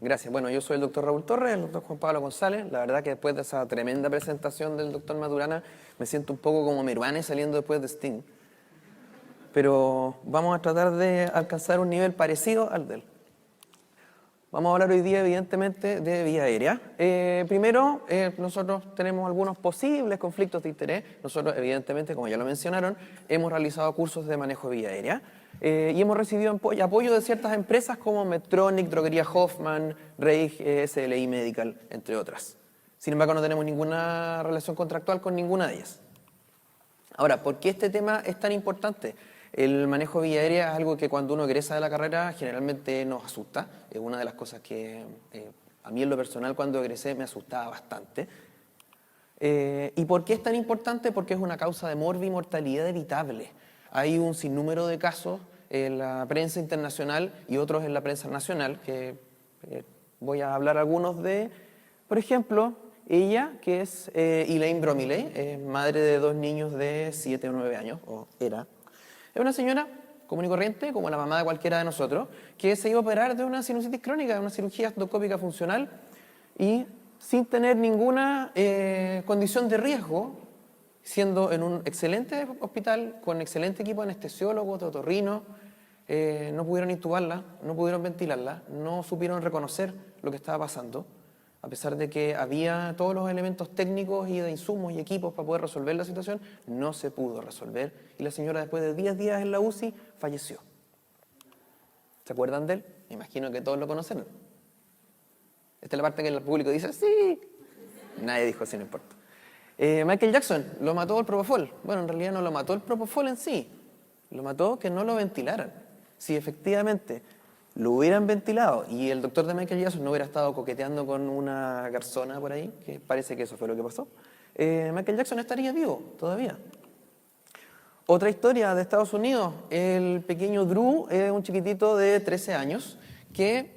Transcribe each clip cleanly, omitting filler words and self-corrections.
Gracias. Bueno, yo soy el doctor Raúl Torres, el doctor Juan Pablo González. La verdad que después de esa tremenda presentación del doctor Maturana, me siento un poco como Meruane saliendo después de Sting. Pero vamos a tratar de alcanzar un nivel parecido al de él. Vamos a hablar hoy día, evidentemente, de vía aérea. Primero, nosotros tenemos algunos posibles conflictos de interés. Nosotros, evidentemente, como ya lo mencionaron, hemos realizado cursos de manejo de vía aérea y hemos recibido apoyo de ciertas empresas como Medtronic, Droguería Hoffman, Reich, SLI Medical, entre otras. Sin embargo, no tenemos ninguna relación contractual con ninguna de ellas. Ahora, ¿por qué este tema es tan importante? El manejo de vía aérea es algo que cuando uno egresa de la carrera generalmente nos asusta. Es una de las cosas que a mí en lo personal cuando egresé me asustaba bastante. ¿Y por qué es tan importante? Porque es una causa de mortalidad evitable. Hay un sinnúmero de casos en la prensa internacional y otros en la prensa nacional, que voy a hablar algunos de, por ejemplo, ella, que es Elaine Bromiley, madre de 2 niños de 7 o 9 años, o era. Es una señora común y corriente, como la mamá de cualquiera de nosotros, que se iba a operar de una sinusitis crónica, de una cirugía endoscópica funcional, y sin tener ninguna condición de riesgo, siendo en un excelente hospital, con excelente equipo de anestesiólogos, de otorrino, no pudieron intubarla, no pudieron ventilarla, no supieron reconocer lo que estaba pasando, a pesar de que había todos los elementos técnicos y de insumos y equipos para poder resolver la situación, no se pudo resolver y la señora después de 10 días en la UCI falleció. ¿Se acuerdan de él? Me imagino que todos lo conocen. Esta es la parte que el público dice, sí. Nadie dijo, sí, no importa. Michael Jackson, lo mató el propofol. Bueno, en realidad no lo mató el propofol en sí, lo mató que no lo ventilaran. Si efectivamente lo hubieran ventilado y el doctor de Michael Jackson no hubiera estado coqueteando con una garzona por ahí, que parece que eso fue lo que pasó, Michael Jackson estaría vivo todavía. Otra historia de Estados Unidos, el pequeño Drew es un chiquitito de 13 años que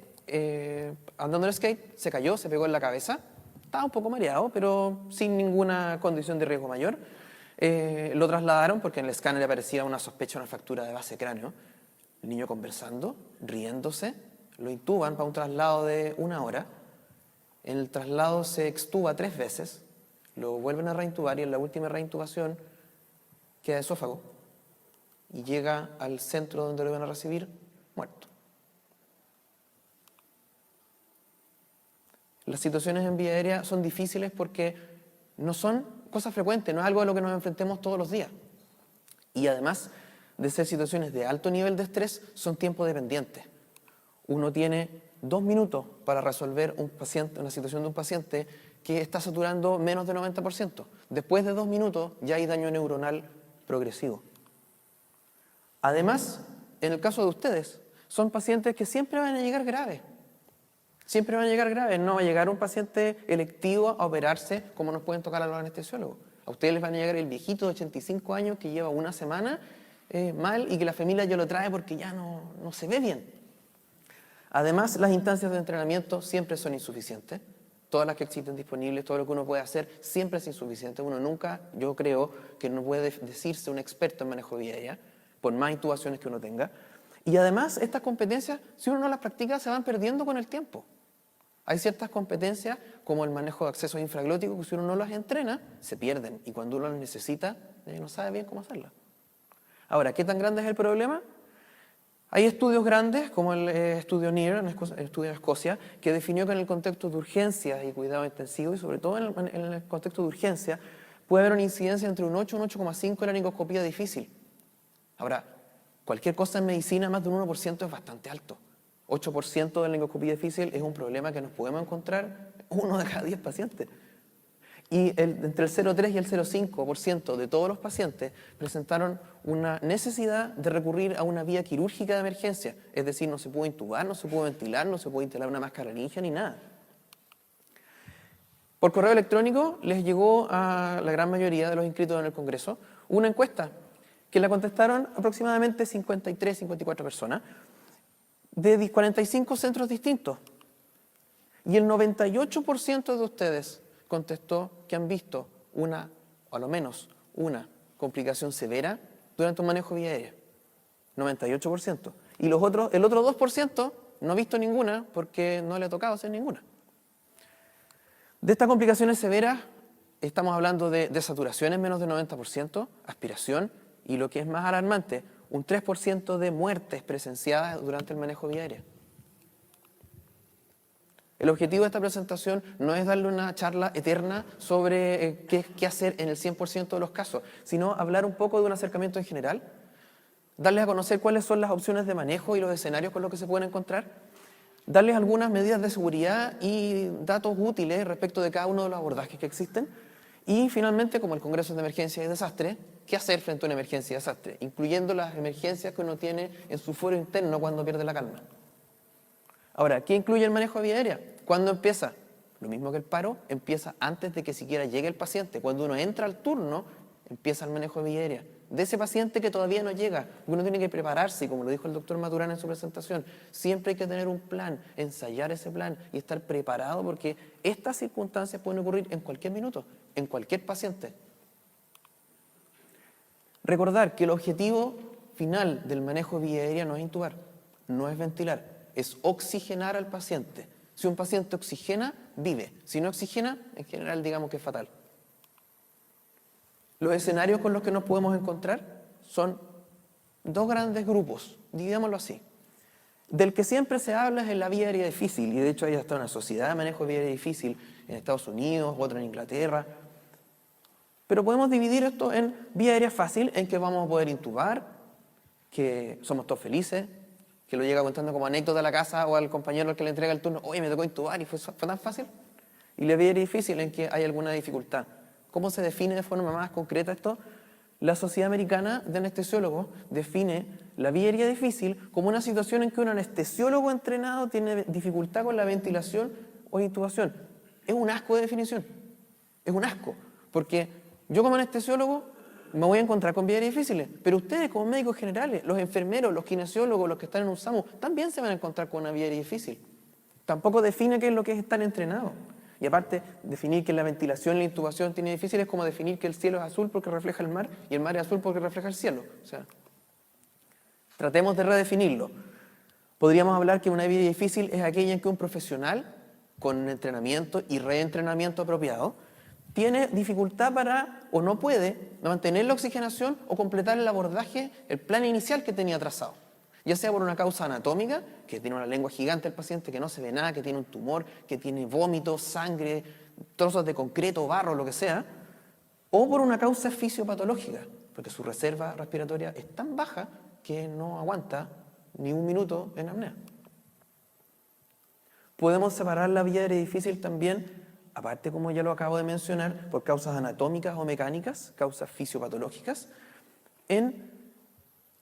andando en skate se cayó, se pegó en la cabeza, estaba un poco mareado, pero sin ninguna condición de riesgo mayor. Lo trasladaron porque en el escáner aparecía una sospecha de una fractura de base cráneo. El niño conversando, riéndose, lo intuban para un traslado de 1 hora. En el traslado se extuba 3 veces, lo vuelven a reintubar y en la última reintubación queda esófago y llega al centro donde lo van a recibir muerto. Las situaciones en vía aérea son difíciles porque no son cosas frecuentes, no es algo a lo que nos enfrentemos todos los días. Y además de ser situaciones de alto nivel de estrés, son tiempo dependientes. Uno tiene 2 minutos para resolver una situación de un paciente que está saturando menos del 90%. Después de 2 minutos ya hay daño neuronal progresivo. Además, en el caso de ustedes, son pacientes que siempre van a llegar graves. Siempre van a llegar graves. No va a llegar un paciente electivo a operarse como nos pueden tocar a los anestesiólogos. A ustedes les van a llegar el viejito de 85 años que lleva 1 semana mal y que la familia ya lo trae porque ya no se ve bien. Además, las instancias de entrenamiento siempre son insuficientes. Todas las que existen disponibles, todo lo que uno puede hacer, siempre es insuficiente. Uno nunca, yo creo, que no puede decirse un experto en manejo de vía aérea, por más intubaciones que uno tenga. Y además, estas competencias, si uno no las practica, se van perdiendo con el tiempo. Hay ciertas competencias, como el manejo de accesos infraglóticos, que si uno no las entrena, se pierden. Y cuando uno las necesita, no sabe bien cómo hacerlas. Ahora, ¿qué tan grande es el problema? Hay estudios grandes, como el estudio NEAR, el estudio de Escocia, que definió que en el contexto de urgencias y cuidado intensivo, y sobre todo en el contexto de urgencia, puede haber una incidencia entre un 8 y un 8,5 en la laringoscopía difícil. Ahora, cualquier cosa en medicina, más de un 1% es bastante alto. 8% de laringoscopía difícil es un problema que nos podemos encontrar 1 de cada 10 pacientes. Y entre el 0,3 y el 0,5% de todos los pacientes presentaron una necesidad de recurrir a una vía quirúrgica de emergencia. Es decir, no se pudo intubar, no se pudo ventilar, no se pudo instalar una máscara laringea ni nada. Por correo electrónico les llegó a la gran mayoría de los inscritos en el Congreso una encuesta que la contestaron aproximadamente 53, 54 personas de 45 centros distintos. Y el 98% de ustedes contestó que han visto una, o a lo menos una, complicación severa durante un manejo vía aérea. 98%. Y el otro 2% No he visto ninguna porque no le ha tocado hacer ninguna. De estas complicaciones severas estamos hablando de desaturaciones menos del 90%, aspiración y lo que es más alarmante, un 3% de muertes presenciadas durante el manejo vía aérea. El objetivo de esta presentación no es darle una charla eterna sobre qué hacer en el 100% de los casos, sino hablar un poco de un acercamiento en general, darles a conocer cuáles son las opciones de manejo y los escenarios con los que se pueden encontrar, darles algunas medidas de seguridad y datos útiles respecto de cada uno de los abordajes que existen, y finalmente, como el Congreso de Emergencia y Desastre, qué hacer frente a una emergencia y desastre, incluyendo las emergencias que uno tiene en su fuero interno cuando pierde la calma. Ahora, ¿qué incluye el manejo de vía aérea? ¿Cuándo empieza? Lo mismo que el paro, empieza antes de que siquiera llegue el paciente. Cuando uno entra al turno, empieza el manejo de vía aérea. De ese paciente que todavía no llega, uno tiene que prepararse, y como lo dijo el doctor Maturana en su presentación, siempre hay que tener un plan, ensayar ese plan y estar preparado porque estas circunstancias pueden ocurrir en cualquier minuto, en cualquier paciente. Recordar que el objetivo final del manejo de vía aérea no es intubar, no es ventilar, es oxigenar al paciente. Si un paciente oxigena, vive. Si no oxigena, en general digamos que es fatal. Los escenarios con los que nos podemos encontrar son dos grandes grupos, digámoslo así. Del que siempre se habla es en la vía aérea difícil, y de hecho hay hasta una sociedad de manejo de vía aérea difícil en Estados Unidos, otra en Inglaterra. Pero podemos dividir esto en vía aérea fácil, en que vamos a poder intubar, que somos todos felices, que lo llega contando como anécdota a la casa o al compañero al que le entrega el turno, oye, me tocó intubar y fue tan fácil. Y la vía aérea difícil, en que hay alguna dificultad. ¿Cómo se define de forma más concreta esto? La Sociedad Americana de Anestesiólogos define la vía aérea difícil como una situación en que un anestesiólogo entrenado tiene dificultad con la ventilación o intubación. Es un asco de definición. Es un asco. Porque yo como anestesiólogo me voy a encontrar con vías aéreas difíciles, pero ustedes como médicos generales, los enfermeros, los kinesiólogos, los que están en un SAMU, también se van a encontrar con una vía aérea difícil. Tampoco define qué es lo que es estar entrenado. Y aparte, definir que la ventilación y la intubación tiene difícil es como definir que el cielo es azul porque refleja el mar y el mar es azul porque refleja el cielo. O sea, tratemos de redefinirlo. Podríamos hablar que una vía difícil es aquella en que un profesional con entrenamiento y reentrenamiento apropiado tiene dificultad para, o no puede, mantener la oxigenación o completar el abordaje, el plan inicial que tenía trazado. Ya sea por una causa anatómica, que tiene una lengua gigante el paciente, que no se ve nada, que tiene un tumor, que tiene vómitos, sangre, trozos de concreto, barro, lo que sea, o por una causa fisiopatológica, porque su reserva respiratoria es tan baja que no aguanta ni un minuto en apnea. Podemos separar la vía aérea difícil también, aparte como ya lo acabo de mencionar, por causas anatómicas o mecánicas, causas fisiopatológicas, en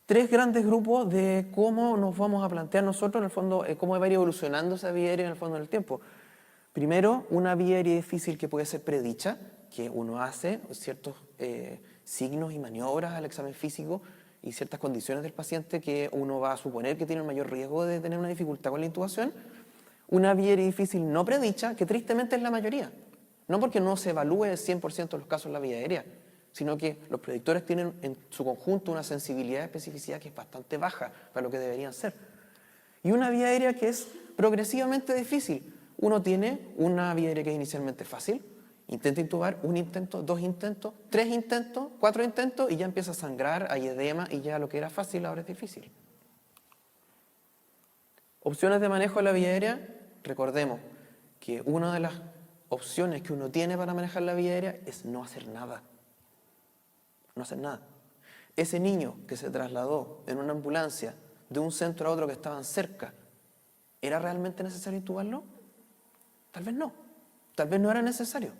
tres grandes grupos de cómo nos vamos a plantear nosotros, en el fondo, cómo va a ir evolucionando esa vía aérea en el fondo del tiempo. Primero, una vía aérea difícil que puede ser predicha, que uno hace ciertos signos y maniobras al examen físico y ciertas condiciones del paciente que uno va a suponer que tiene el mayor riesgo de tener una dificultad con la intubación. Una vía aérea difícil no predicha, que tristemente es la mayoría. No porque no se evalúe el 100% de los casos la vía aérea, sino que los predictores tienen en su conjunto una sensibilidad y especificidad que es bastante baja para lo que deberían ser. Y una vía aérea que es progresivamente difícil. Uno tiene una vía aérea que es inicialmente fácil, intenta intubar, un intento, dos intentos, tres intentos, cuatro intentos y ya empieza a sangrar, hay edema y ya lo que era fácil ahora es difícil. Opciones de manejo de la vía aérea, recordemos que una de las opciones que uno tiene para manejar la vía aérea es no hacer nada. No hacer nada. Ese niño que se trasladó en una ambulancia de un centro a otro que estaban cerca, ¿era realmente necesario intubarlo? Tal vez no. Tal vez no era necesario.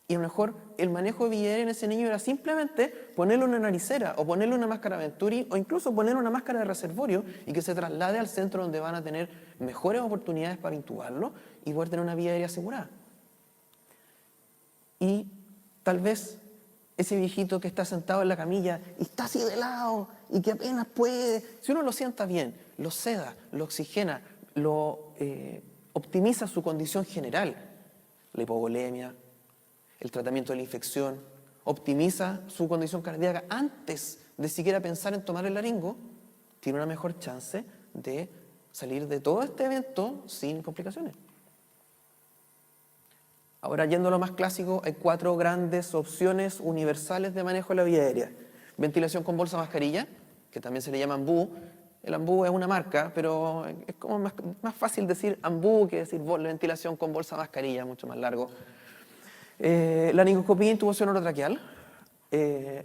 Y a lo mejor el manejo de vía aérea en ese niño era simplemente ponerle una naricera o ponerle una máscara Venturi o incluso ponerle una máscara de reservorio y que se traslade al centro donde van a tener mejores oportunidades para intubarlo y poder tener una vía aérea asegurada. Y tal vez ese viejito que está sentado en la camilla y está así de lado y que apenas puede, si uno lo sienta bien, lo seda, lo oxigena, lo optimiza su condición general, la hipovolemia, el tratamiento de la infección, optimiza su condición cardíaca antes de siquiera pensar en tomar el laringo, tiene una mejor chance de salir de todo este evento sin complicaciones. Ahora, yendo a lo más clásico, hay 4 grandes opciones universales de manejo de la vía aérea. Ventilación con bolsa mascarilla, que también se le llama AMBU. El AMBU es una marca, pero es como más fácil decir AMBU que decir ventilación con bolsa mascarilla, mucho más largo. Laringoscopía, intubación orotraqueal,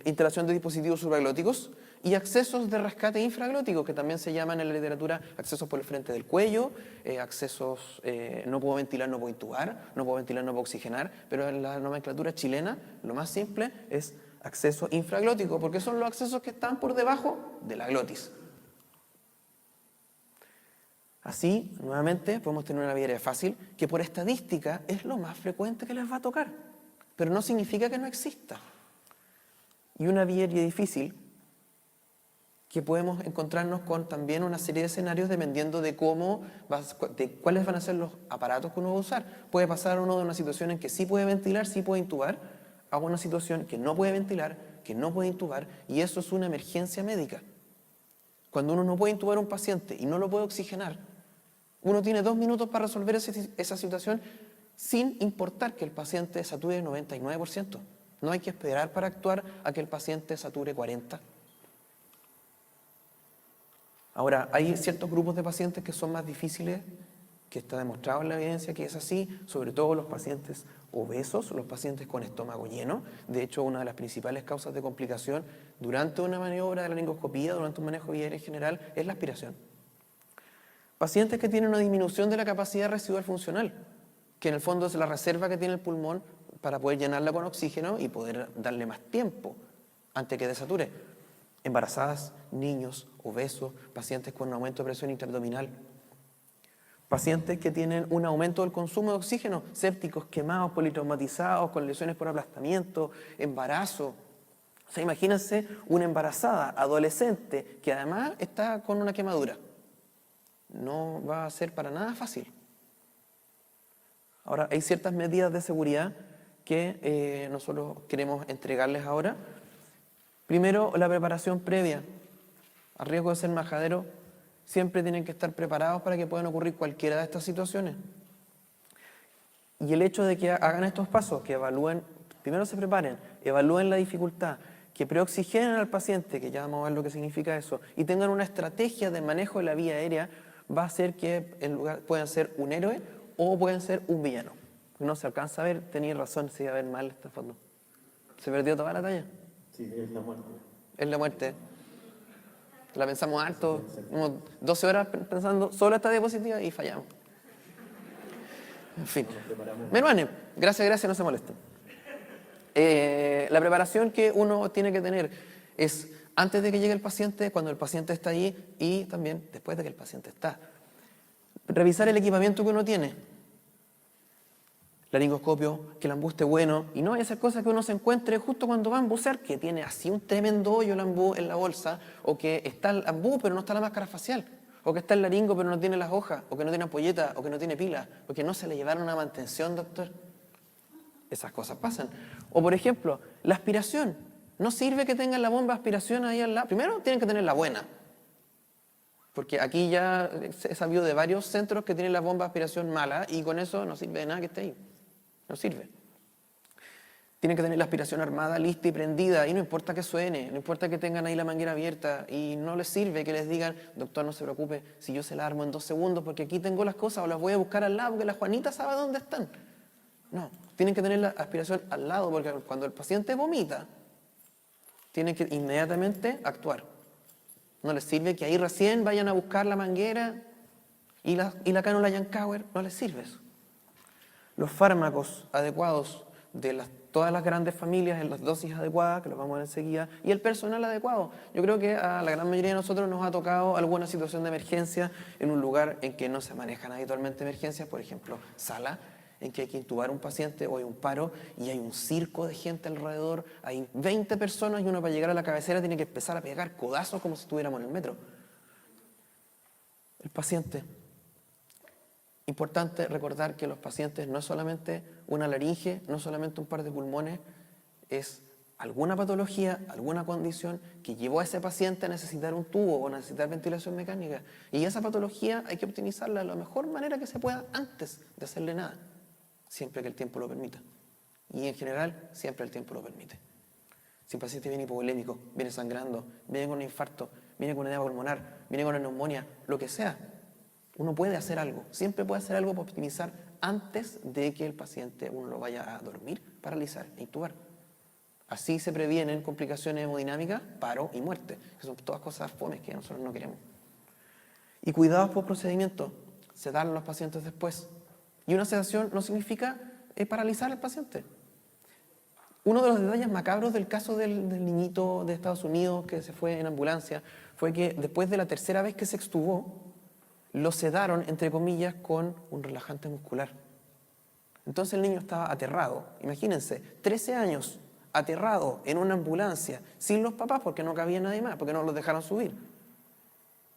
instalación de dispositivos supraglóticos y accesos de rescate infraglótico, que también se llaman en la literatura accesos por el frente del cuello, accesos, no puedo ventilar, no puedo intubar, no puedo ventilar, no puedo oxigenar, pero en la nomenclatura chilena lo más simple es acceso infraglótico, porque son los accesos que están por debajo de la glotis. Así, nuevamente, podemos tener una vía aérea fácil, que por estadística es lo más frecuente que les va a tocar, pero no significa que no exista. Y una vía aérea difícil, que podemos encontrarnos con también una serie de escenarios dependiendo de cuáles van a ser los aparatos que uno va a usar. Puede pasar uno de una situación en que sí puede ventilar, sí puede intubar, a una situación que no puede ventilar, que no puede intubar, y eso es una emergencia médica. Cuando uno no puede intubar a un paciente y no lo puede oxigenar, uno tiene 2 minutos para resolver esa situación sin importar que el paciente sature 99%. No hay que esperar para actuar a que el paciente sature 40%. Ahora, hay ciertos grupos de pacientes que son más difíciles, que está demostrado en la evidencia que es así, sobre todo los pacientes obesos, los pacientes con estómago lleno. De hecho, una de las principales causas de complicación durante una maniobra de laringoscopía, durante un manejo vía aérea en general, es la aspiración. Pacientes que tienen una disminución de la capacidad residual funcional, que en el fondo es la reserva que tiene el pulmón para poder llenarla con oxígeno y poder darle más tiempo antes que desature. Embarazadas, niños, obesos, pacientes con un aumento de presión intraabdominal, pacientes que tienen un aumento del consumo de oxígeno, sépticos, quemados, politraumatizados, con lesiones por aplastamiento, embarazo. O sea, imagínense una embarazada, adolescente, que además está con una quemadura. No va a ser para nada fácil. Ahora, hay ciertas medidas de seguridad que nosotros queremos entregarles ahora. Primero, la preparación previa. A riesgo de ser majadero, siempre tienen que estar preparados para que puedan ocurrir cualquiera de estas situaciones. Y el hecho de que hagan estos pasos, que evalúen, primero se preparen, evalúen la dificultad, que preoxigenen al paciente, que ya vamos a ver lo que significa eso, y tengan una estrategia de manejo de la vía aérea, va a hacer que en lugar puedan ser un héroe o pueden ser un villano. No se alcanza a ver, tenía razón, se iba a ver mal este fondo. ¿Se perdió toda la talla? Sí, es la muerte. Es la muerte. La pensamos harto, unos 12 horas pensando solo esta diapositiva y fallamos. En fin. Meruane, gracias, no se molesten. La preparación que uno tiene que tener es antes de que llegue el paciente, cuando el paciente está ahí y también después de que el paciente está. Revisar el equipamiento que uno tiene. Laringoscopio, que el AMBU esté bueno, y no vaya a ser cosa que uno se encuentre justo cuando va a embucear, que tiene así un tremendo hoyo el AMBU en la bolsa, o que está el AMBU pero no está la máscara facial, o que está el laringo pero no tiene las hojas, o que no tiene ampolleta, o que no tiene pila, porque no se le llevaron una mantención, doctor. Esas cosas pasan. O por ejemplo, la aspiración. No sirve que tengan la bomba de aspiración ahí al lado. Primero tienen que tener la buena. Porque aquí ya he sabido de varios centros que tienen la bomba de aspiración mala y con eso no sirve de nada que esté ahí. No sirve. Tienen que tener la aspiración armada, lista y prendida, y no importa que suene, no importa que tengan ahí la manguera abierta, y no les sirve que les digan, doctor, no se preocupe, si yo se la armo en 2 segundos, porque aquí tengo las cosas, o las voy a buscar al lado, porque la Juanita sabe dónde están. No, tienen que tener la aspiración al lado, porque cuando el paciente vomita, tienen que inmediatamente actuar. No les sirve que ahí recién vayan a buscar la manguera y la cánula Yankauer, no les sirve eso. Los fármacos adecuados de todas las grandes familias en las dosis adecuadas, que los vamos a ver enseguida, y el personal adecuado. Yo creo que a la gran mayoría de nosotros nos ha tocado alguna situación de emergencia en un lugar en que no se manejan habitualmente emergencias, por ejemplo, sala, en que hay que intubar a un paciente o hay un paro y hay un circo de gente alrededor, hay 20 personas y uno para llegar a la cabecera tiene que empezar a pegar codazos como si estuviéramos en el metro. El paciente. Importante recordar que los pacientes no es solamente una laringe, no es solamente un par de pulmones, es alguna patología, alguna condición que llevó a ese paciente a necesitar un tubo o necesitar ventilación mecánica. Y esa patología hay que optimizarla de la mejor manera que se pueda antes de hacerle nada, siempre que el tiempo lo permita. Y en general, siempre el tiempo lo permite. Si el paciente viene hipovolémico, viene sangrando, viene con un infarto, viene con una edema pulmonar, viene con una neumonía, lo que sea, uno puede hacer algo, siempre puede hacer algo para optimizar antes de que el paciente uno lo vaya a dormir, paralizar e intubar. Así se previenen complicaciones hemodinámicas, paro y muerte, que son todas cosas fomes que nosotros no queremos. Y cuidados por procedimiento, sedar a los pacientes después. Y una sedación no significa paralizar al paciente. Uno de los detalles macabros del caso del niñito de Estados Unidos que se fue en ambulancia fue que después de la tercera vez que se extubó, lo sedaron, entre comillas, con un relajante muscular. Entonces el niño estaba aterrado. Imagínense, 13 años, aterrado en una ambulancia, sin los papás porque no cabía nadie más, porque no los dejaron subir.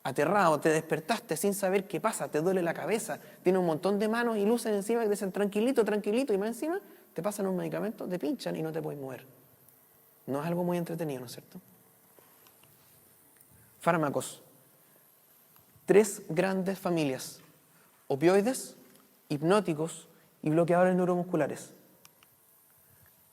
Aterrado, te despertaste sin saber qué pasa, te duele la cabeza, tiene un montón de manos y luces encima que te dicen tranquilito, tranquilito, y más encima te pasan un medicamento, te pinchan y no te puedes mover. No es algo muy entretenido, ¿no es cierto? Fármacos. 3 grandes familias: opioides, hipnóticos y bloqueadores neuromusculares.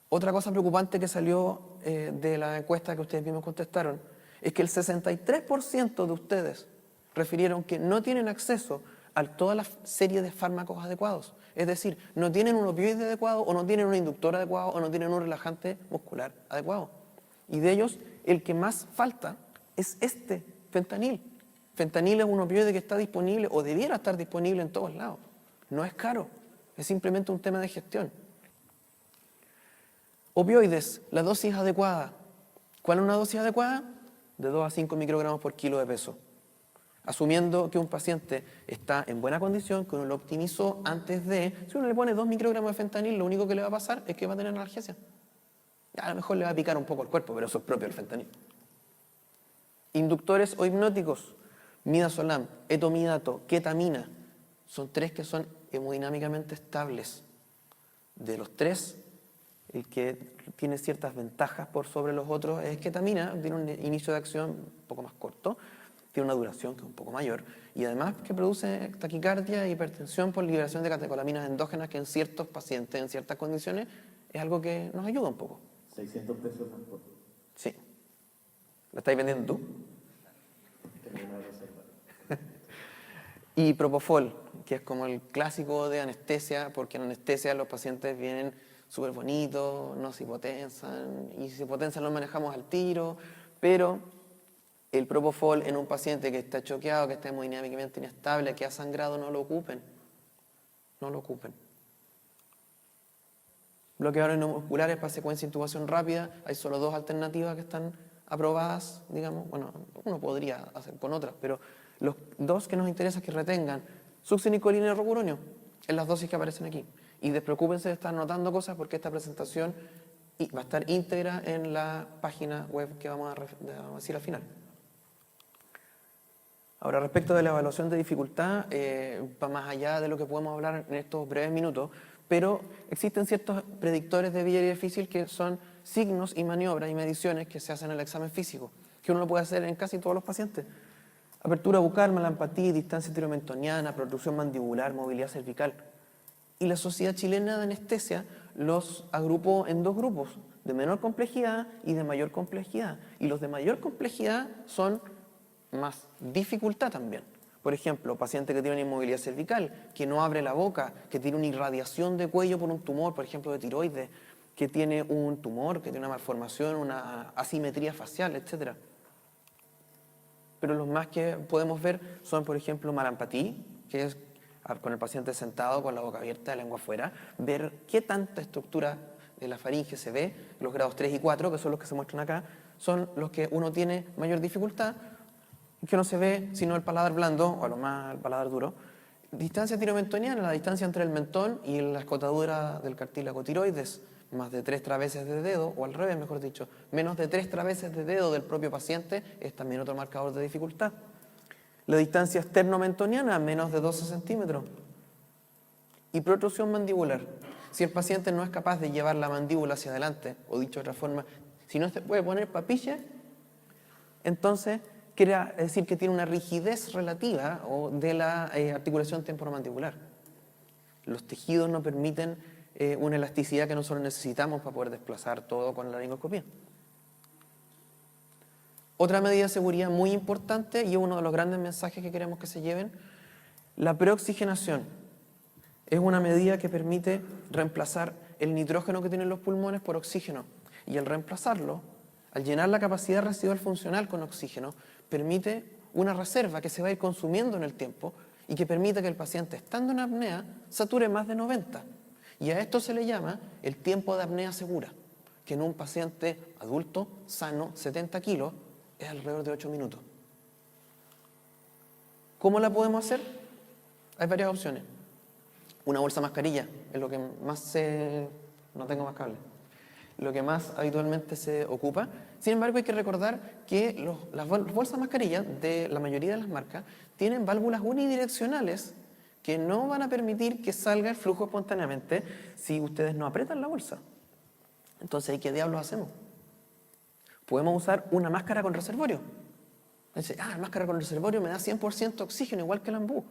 Otra cosa preocupante que salió de la encuesta que ustedes mismos contestaron es que el 63% de ustedes refirieron que no tienen acceso a toda la serie de fármacos adecuados. Es decir, no tienen un opioide adecuado, o no tienen un inductor adecuado, o no tienen un relajante muscular adecuado. Y de ellos, el que más falta es fentanil. Fentanil es un opioide que está disponible, o debiera estar disponible en todos lados. No es caro, es simplemente un tema de gestión. Opioides, la dosis adecuada. ¿Cuál es una dosis adecuada? De 2 a 5 microgramos por kilo de peso. Asumiendo que un paciente está en buena condición, que uno lo optimizó antes de... Si uno le pone 2 microgramos de fentanil, lo único que le va a pasar es que va a tener analgesia. A lo mejor le va a picar un poco el cuerpo, pero eso es propio del fentanil. Inductores o hipnóticos: midazolam, etomidato, ketamina. Son 3 que son hemodinámicamente estables. De los 3, el que tiene ciertas ventajas por sobre los otros es ketamina. Tiene un inicio de acción un poco más corto, tiene una duración que es un poco mayor, y además que produce taquicardia e hipertensión por liberación de catecolaminas endógenas, que en ciertos pacientes, en ciertas condiciones, es algo que nos ayuda un poco. 600 pesos transporte. Sí. ¿Lo estáis vendiendo tú? Y propofol, que es como el clásico de anestesia, porque en anestesia los pacientes vienen súper bonitos, no se hipotensan, y si se hipotensan lo manejamos al tiro, pero el propofol en un paciente que está choqueado, que está hemodinámicamente inestable, que ha sangrado, no lo ocupen. No lo ocupen. Bloqueadores neuromusculares para secuencia de intubación rápida, hay solo 2 alternativas que están aprobadas, digamos. Bueno, uno podría hacer con otras, pero los 2 que nos interesa es que retengan succinicolina y rocuronio en las dosis que aparecen aquí. Y despreocúpense de estar anotando cosas, porque esta presentación va a estar íntegra en la página web que vamos a decir al final. Ahora, respecto de la evaluación de dificultad, va más allá de lo que podemos hablar en estos breves minutos, pero existen ciertos predictores de vía difícil que son signos y maniobras y mediciones que se hacen en el examen físico, que uno lo puede hacer en casi todos los pacientes. Apertura bucal, malampatía, distancia tiromentoniana, protrusión mandibular, movilidad cervical. Y la Sociedad Chilena de Anestesia los agrupó en 2 grupos, de menor complejidad y de mayor complejidad. Y los de mayor complejidad son más dificultad también. Por ejemplo, paciente que tiene una inmovilidad cervical, que no abre la boca, que tiene una irradiación de cuello por un tumor, por ejemplo de tiroides, que tiene un tumor, que tiene una malformación, una asimetría facial, etc. Pero los más que podemos ver son, por ejemplo, malampatía, que es con el paciente sentado con la boca abierta, lengua afuera, ver qué tanta estructura de la faringe se ve. Los grados 3 y 4, que son los que se muestran acá, son los que uno tiene mayor dificultad, que no se ve sino el paladar blando, o a lo más el paladar duro. Distancia tiromentoniana, la distancia entre el mentón y la escotadura del cartílago tiroides, más de 3 traveses de dedo, o al revés, mejor dicho, menos de 3 traveses de dedo del propio paciente, es también otro marcador de dificultad. La distancia esternomentoniana, menos de 12 centímetros. Y protrusión mandibular. Si el paciente no es capaz de llevar la mandíbula hacia adelante, o dicho de otra forma, Si no se puede poner papilla, entonces quiere decir que tiene una rigidez relativa de la articulación temporomandibular. Los tejidos no permiten una elasticidad que nosotros necesitamos para poder desplazar todo con la laringoscopía. Otra medida de seguridad muy importante, y uno de los grandes mensajes que queremos que se lleven, la preoxigenación. Es una medida que permite reemplazar el nitrógeno que tienen los pulmones por oxígeno. Y al reemplazarlo, al llenar la capacidad residual funcional con oxígeno, permite una reserva que se va a ir consumiendo en el tiempo y que permite que el paciente, estando en apnea, sature más de 90. Y a esto se le llama el tiempo de apnea segura, que en un paciente adulto, sano, 70 kilos, es alrededor de 8 minutos. ¿Cómo la podemos hacer? Hay varias opciones. Una bolsa mascarilla es lo que más se... No tengo más cable. Lo que más habitualmente se ocupa. Sin embargo, hay que recordar que las bolsas mascarillas de la mayoría de las marcas tienen válvulas unidireccionales que no van a permitir que salga el flujo espontáneamente si ustedes no aprietan la bolsa. Entonces, ¿qué diablos hacemos? Podemos usar una máscara con reservorio. Dice, la máscara con reservorio me da 100% oxígeno, igual que el ambú.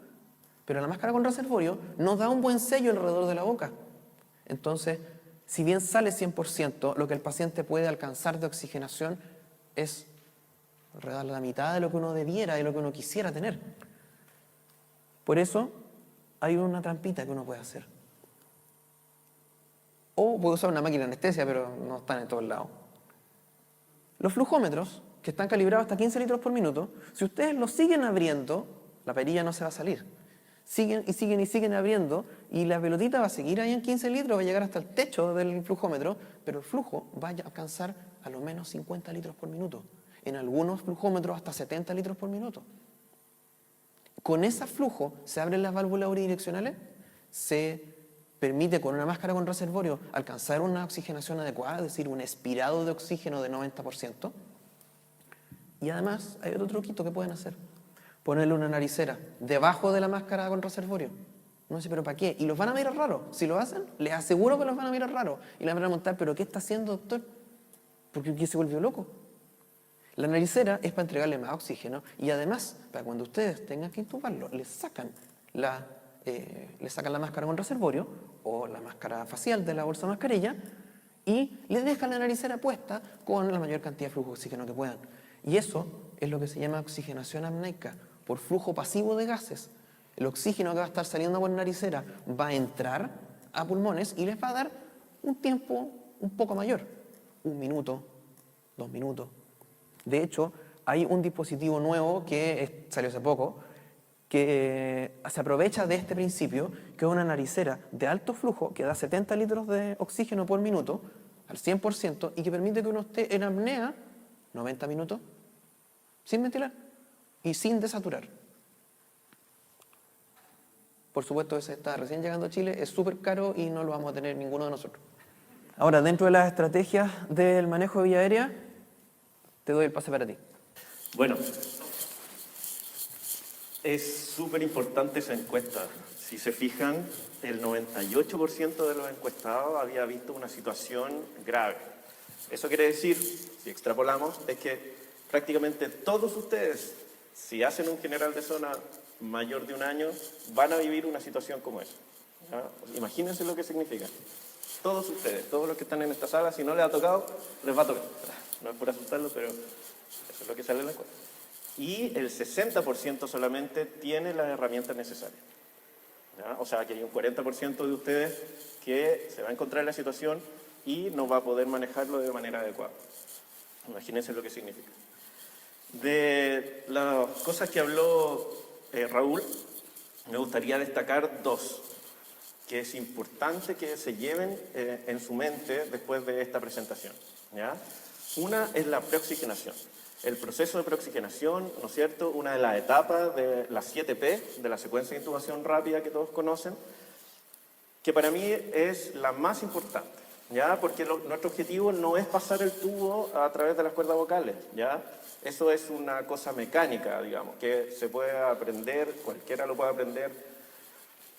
Pero la máscara con reservorio nos da un buen sello alrededor de la boca. Entonces, si bien sale 100%, lo que el paciente puede alcanzar de oxigenación es alrededor de la mitad de lo que uno debiera, de lo que uno quisiera tener. Por eso, hay una trampita que uno puede hacer. O puede usar una máquina de anestesia, pero no están en todos lados. Los flujómetros, que están calibrados hasta 15 litros por minuto, si ustedes los siguen abriendo, la perilla no se va a salir. Siguen y siguen y siguen abriendo y la pelotita va a seguir ahí en 15 litros, va a llegar hasta el techo del flujómetro, pero el flujo va a alcanzar a lo menos 50 litros por minuto. En algunos flujómetros hasta 70 litros por minuto. Con ese flujo se abren las válvulas unidireccionales, se permite con una máscara con reservorio alcanzar una oxigenación adecuada, es decir, un expirado de oxígeno de 90%. Y además hay otro truquito que pueden hacer. Ponerle una naricera debajo de la máscara con reservorio. No sé, ¿pero para qué? Y los van a mirar raro. Si lo hacen, les aseguro que los van a mirar raro. Y les van a preguntar, ¿pero qué está haciendo, doctor? Porque se volvió loco. La naricera es para entregarle más oxígeno y además, para cuando ustedes tengan que intubarlo, les sacan la máscara con reservorio o la máscara facial de la bolsa mascarilla y les dejan la naricera puesta con la mayor cantidad de flujo de oxígeno que puedan. Y eso es lo que se llama oxigenación apneica, por flujo pasivo de gases. El oxígeno que va a estar saliendo por naricera va a entrar a pulmones y les va a dar un tiempo un poco mayor, 1 minuto, 2 minutos. De hecho, hay un dispositivo nuevo que salió hace poco, que se aprovecha de este principio, que es una naricera de alto flujo que da 70 litros de oxígeno por minuto, al 100%, y que permite que uno esté en apnea 90 minutos, sin ventilar y sin desaturar. Por supuesto, ese está recién llegando a Chile, es súper caro y no lo vamos a tener ninguno de nosotros. Ahora, dentro de las estrategias del manejo de vía aérea, te doy el pase para ti. Bueno, es súper importante esa encuesta. Si se fijan, el 98% de los encuestados había visto una situación grave. Eso quiere decir, si extrapolamos, es que prácticamente todos ustedes, si hacen un general de zona mayor de 1 año, van a vivir una situación como esa. ¿Ya? Imagínense lo que significa. Todos ustedes, todos los que están en esta sala, si no les ha tocado, les va a tocar. No es por asustarlos, pero eso es lo que sale en la encuesta. Y el 60% solamente tiene las herramientas necesarias. ¿Ya? O sea, que hay un 40% de ustedes que se va a encontrar en la situación y no va a poder manejarlo de manera adecuada. Imagínense lo que significa. De las cosas que habló Raúl, me gustaría destacar 2, que es importante que se lleven en su mente después de esta presentación. ¿Ya? Una es la preoxigenación. El proceso de preoxigenación, ¿no es cierto? Una de las etapas de las 7P, de la secuencia de intubación rápida que todos conocen, que para mí es la más importante, ¿ya? Porque nuestro objetivo no es pasar el tubo a través de las cuerdas vocales, ¿ya? Eso es una cosa mecánica, digamos, que se puede aprender, cualquiera lo puede aprender,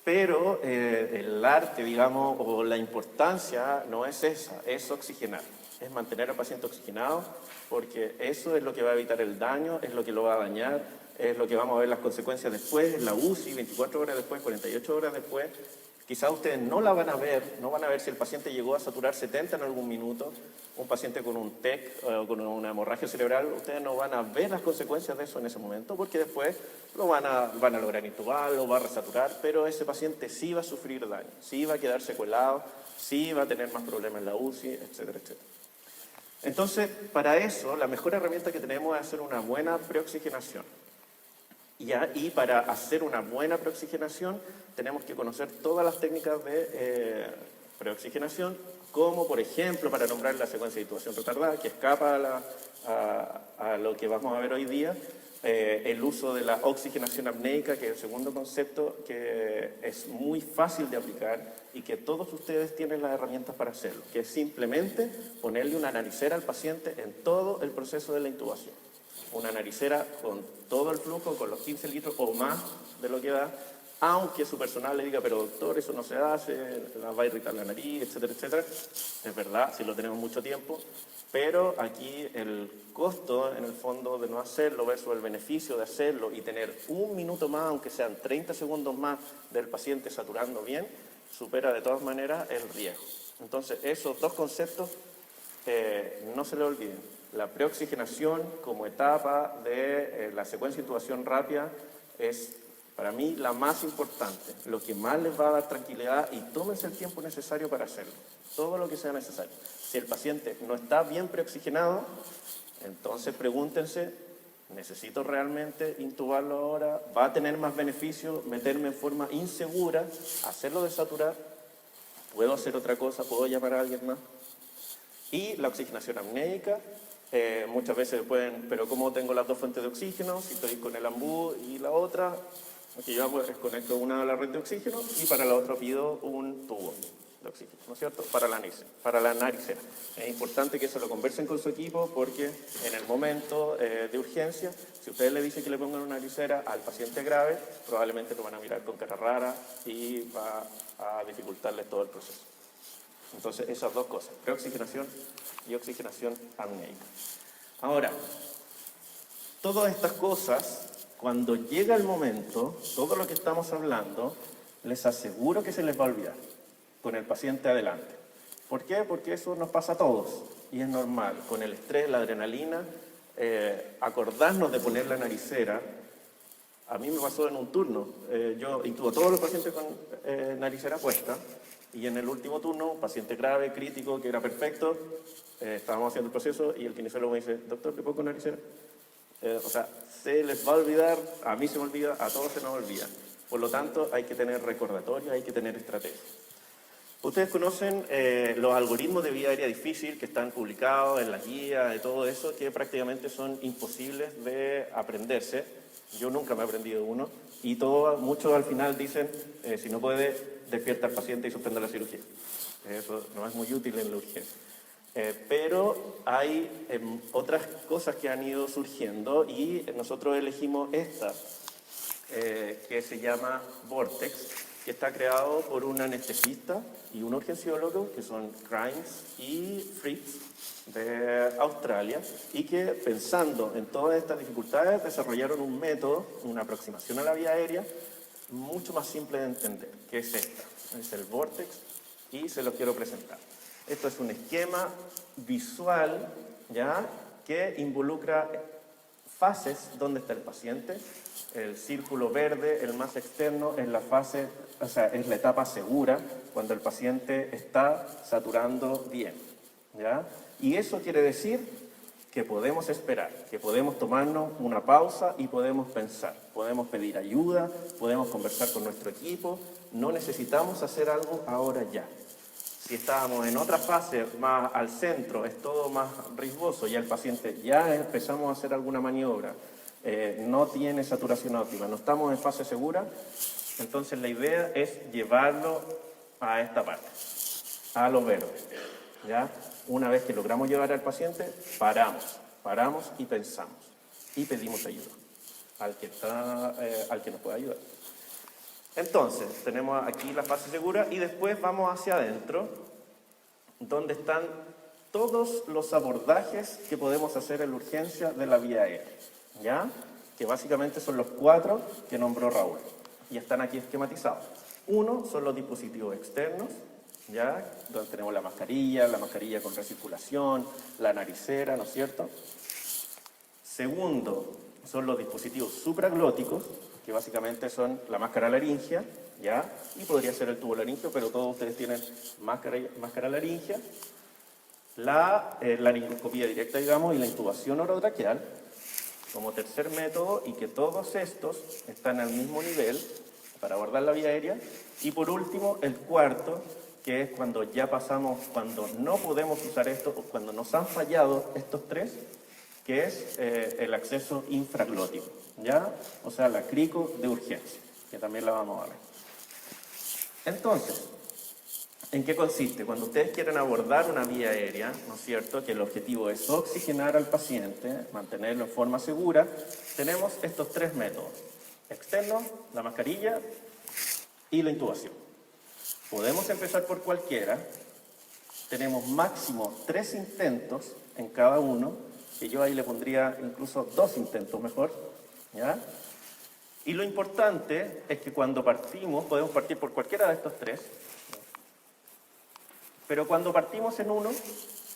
pero el arte, digamos, o la importancia no es esa, es oxigenar. es mantener al paciente oxigenado, porque eso es lo que va a evitar el daño, es lo que lo va a dañar, es lo que vamos a ver las consecuencias después, en la UCI, 24 horas después, 48 horas después. Quizás ustedes no la van a ver, no van a ver si el paciente llegó a saturar 70 en algún minuto, un paciente con un TEC o con una hemorragia cerebral, ustedes no van a ver las consecuencias de eso en ese momento, porque después lo van a lograr intubarlo, va a resaturar, pero ese paciente sí va a sufrir daño, sí va a quedar secuelado, sí va a tener más problemas en la UCI, etcétera, etcétera. Entonces, para eso, la mejor herramienta que tenemos es hacer una buena preoxigenación. Y para hacer una buena preoxigenación tenemos que conocer todas las técnicas de preoxigenación, como por ejemplo, para nombrar la secuencia de intubación retardada, que escapa a lo que vamos a ver hoy día, el uso de la oxigenación apneica, que es el segundo concepto que es muy fácil de aplicar y que todos ustedes tienen las herramientas para hacerlo, que es simplemente ponerle una naricera al paciente en todo el proceso de la intubación. Una naricera con todo el flujo, con los 15 litros o más de lo que da, aunque su personal le diga, pero doctor, eso no se hace, va a irritar la nariz, etcétera, etcétera. Es verdad, si lo tenemos mucho tiempo, pero aquí el costo, en el fondo, de no hacerlo versus el beneficio de hacerlo y tener un minuto más, aunque sean 30 segundos más del paciente saturando bien, supera de todas maneras el riesgo. Entonces, esos dos conceptos no se le olviden. La preoxigenación como etapa de la secuencia de intubación rápida es, para mí, la más importante, lo que más les va a dar tranquilidad, y tómense el tiempo necesario para hacerlo, todo lo que sea necesario. Si el paciente no está bien preoxigenado, entonces pregúntense, ¿necesito realmente intubarlo ahora? ¿Va a tener más beneficio meterme en forma insegura, hacerlo desaturar? ¿Puedo hacer otra cosa? ¿Puedo llamar a alguien más? Y la oxigenación apneica, muchas veces pueden, pero ¿cómo tengo las dos fuentes de oxígeno? Si estoy con el ambú y la otra, aquí yo desconecto una a la red de oxígeno y para la otra pido un tubo de oxígeno, ¿no es cierto? Para la naricera. Es importante que eso lo conversen con su equipo porque en el momento de urgencia, si ustedes le dicen que le pongan una naricera al paciente grave, probablemente lo van a mirar con cara rara y va a dificultarles todo el proceso. Entonces, esas dos cosas, preoxigenación y oxigenación apneica. Ahora, todas estas cosas, cuando llega el momento, todo lo que estamos hablando, les aseguro que se les va a olvidar con el paciente adelante. ¿Por qué? Porque eso nos pasa a todos y es normal. Con el estrés, la adrenalina, acordarnos de poner la naricera. A mí me pasó en un turno. Yo intubo a todos los pacientes con naricera puesta. Y en el último turno, paciente grave, crítico, que era perfecto, estábamos haciendo el proceso y el kinesiólogo me dice, doctor, ¿le pongo naricera? O sea, se les va a olvidar, a mí se me olvida, a todos se nos olvida. Por lo tanto, hay que tener recordatorios, hay que tener estrategias. Ustedes conocen los algoritmos de vía aérea difícil que están publicados en la guía, de todo eso, que prácticamente son imposibles de aprenderse. Yo nunca me he aprendido uno y muchos al final dicen, si no puede, despierta al paciente y suspende la cirugía. Eso no es muy útil en la urgencia. Pero hay otras cosas que han ido surgiendo y nosotros elegimos esta, que se llama Vortex, que está creado por un anestesista y un urgenciólogo, que son Grimes y Fritz, de Australia, y que pensando en todas estas dificultades desarrollaron un método, una aproximación a la vía aérea, mucho más simple de entender, que es esta. Es el Vortex y se lo quiero presentar. Esto es un esquema visual, ¿ya?, que involucra fases donde está el paciente. El círculo verde, el más externo, es la fase, o sea, es la etapa segura cuando el paciente está saturando bien, ¿ya? Y eso quiere decir que podemos esperar, que podemos tomarnos una pausa y podemos pensar, podemos pedir ayuda, podemos conversar con nuestro equipo, no necesitamos hacer algo ahora ya. Si estábamos en otra fase más al centro, es todo más riesgoso, ya el paciente ya empezamos a hacer alguna maniobra, no tiene saturación óptima, no estamos en fase segura, entonces la idea es llevarlo a esta parte, a lo verde, ¿ya? Una vez que logramos llevar al paciente, paramos y pensamos y pedimos ayuda al que nos pueda ayudar. Entonces, tenemos aquí la fase segura y después vamos hacia adentro, donde están todos los abordajes que podemos hacer en la urgencia de la vía aérea, ¿ya? Que básicamente son los 4 que nombró Raúl, y están aquí esquematizados. Uno son los dispositivos externos, ¿ya? Donde tenemos la mascarilla con recirculación, la naricera, ¿no es cierto? Segundo, son los dispositivos supraglóticos, que básicamente son la máscara laringea, ¿ya? Y podría ser el tubo laríngeo, pero todos ustedes tienen máscara laringea. La laringoscopía directa, digamos, y la intubación orotraqueal como tercer método, y que todos estos están al mismo nivel para abordar la vía aérea. Y por último, el cuarto, que es cuando ya pasamos, cuando no podemos usar esto, o cuando nos han fallado estos 3, que es el acceso infraglótico, ¿ya? O sea, la crico de urgencia, que también la vamos a ver. Entonces, ¿en qué consiste? Cuando ustedes quieren abordar una vía aérea, ¿no es cierto?, que el objetivo es oxigenar al paciente, mantenerlo en forma segura, tenemos estos 3 métodos: externo, la mascarilla y la intubación. Podemos empezar por cualquiera. Tenemos máximo 3 intentos en cada uno, que yo ahí le pondría incluso 2 intentos mejor, ¿ya? Y lo importante es que cuando partimos, podemos partir por cualquiera de estos 3, pero cuando partimos en uno,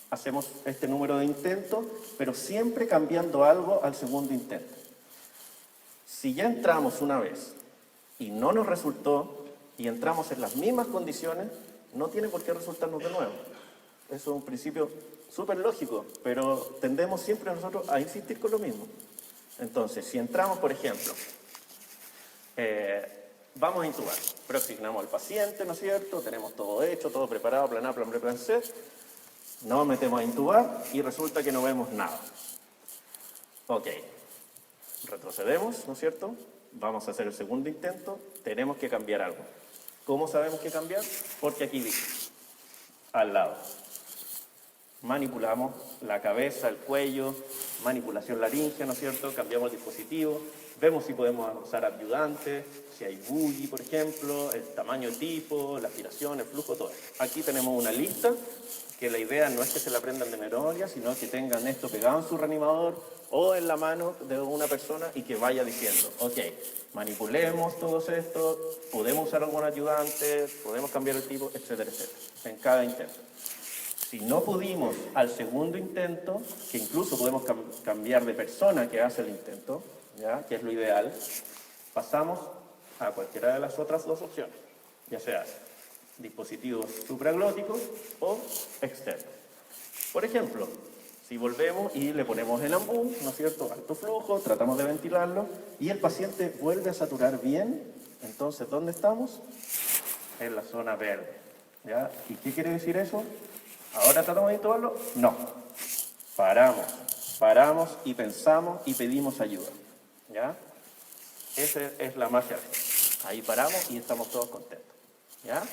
hacemos este número de intentos, pero siempre cambiando algo al segundo intento. Si ya entramos una vez y no nos resultó, y entramos en las mismas condiciones, no tiene por qué resultarnos de nuevo. Eso es un principio súper lógico, pero tendemos siempre nosotros a insistir con lo mismo. Entonces, si entramos, por ejemplo, vamos a intubar, preasignamos al paciente, ¿no es cierto? Tenemos todo hecho, todo preparado, plan A, plan B, plan C. Nos metemos a intubar y resulta que no vemos nada. Ok, retrocedemos, ¿no es cierto? Vamos a hacer el segundo intento, tenemos que cambiar algo. ¿Cómo sabemos qué cambiar? Porque aquí dice, al lado. Manipulamos la cabeza, el cuello, manipulación laringea, ¿no es cierto? Cambiamos el dispositivo, vemos si podemos usar ayudantes, si hay bully, por ejemplo, el tamaño, tipo, la aspiración, el flujo, todo eso. Aquí tenemos una lista, que la idea no es que se la aprendan de memoria, sino que tengan esto pegado en su reanimador o en la mano de una persona y que vaya diciendo, ok, manipulemos todos estos, podemos usar algún ayudante, podemos cambiar el tipo, etcétera, etcétera, en cada intento. Si no pudimos al segundo intento, que incluso podemos cambiar de persona que hace el intento, ¿ya?, que es lo ideal, pasamos a cualquiera de las otras 2 opciones, ya sea dispositivos supraglóticos o externos. Por ejemplo, si volvemos y le ponemos el ambú, ¿no es cierto?, alto flujo, tratamos de ventilarlo y el paciente vuelve a saturar bien, entonces, ¿dónde estamos? En la zona verde, ¿ya? ¿Y qué quiere decir eso? ¿Ahora tratamos de intubarlo? No. Paramos y pensamos y pedimos ayuda, ¿ya? Esa es la magia. Ahí paramos y estamos todos contentos, ¿ya?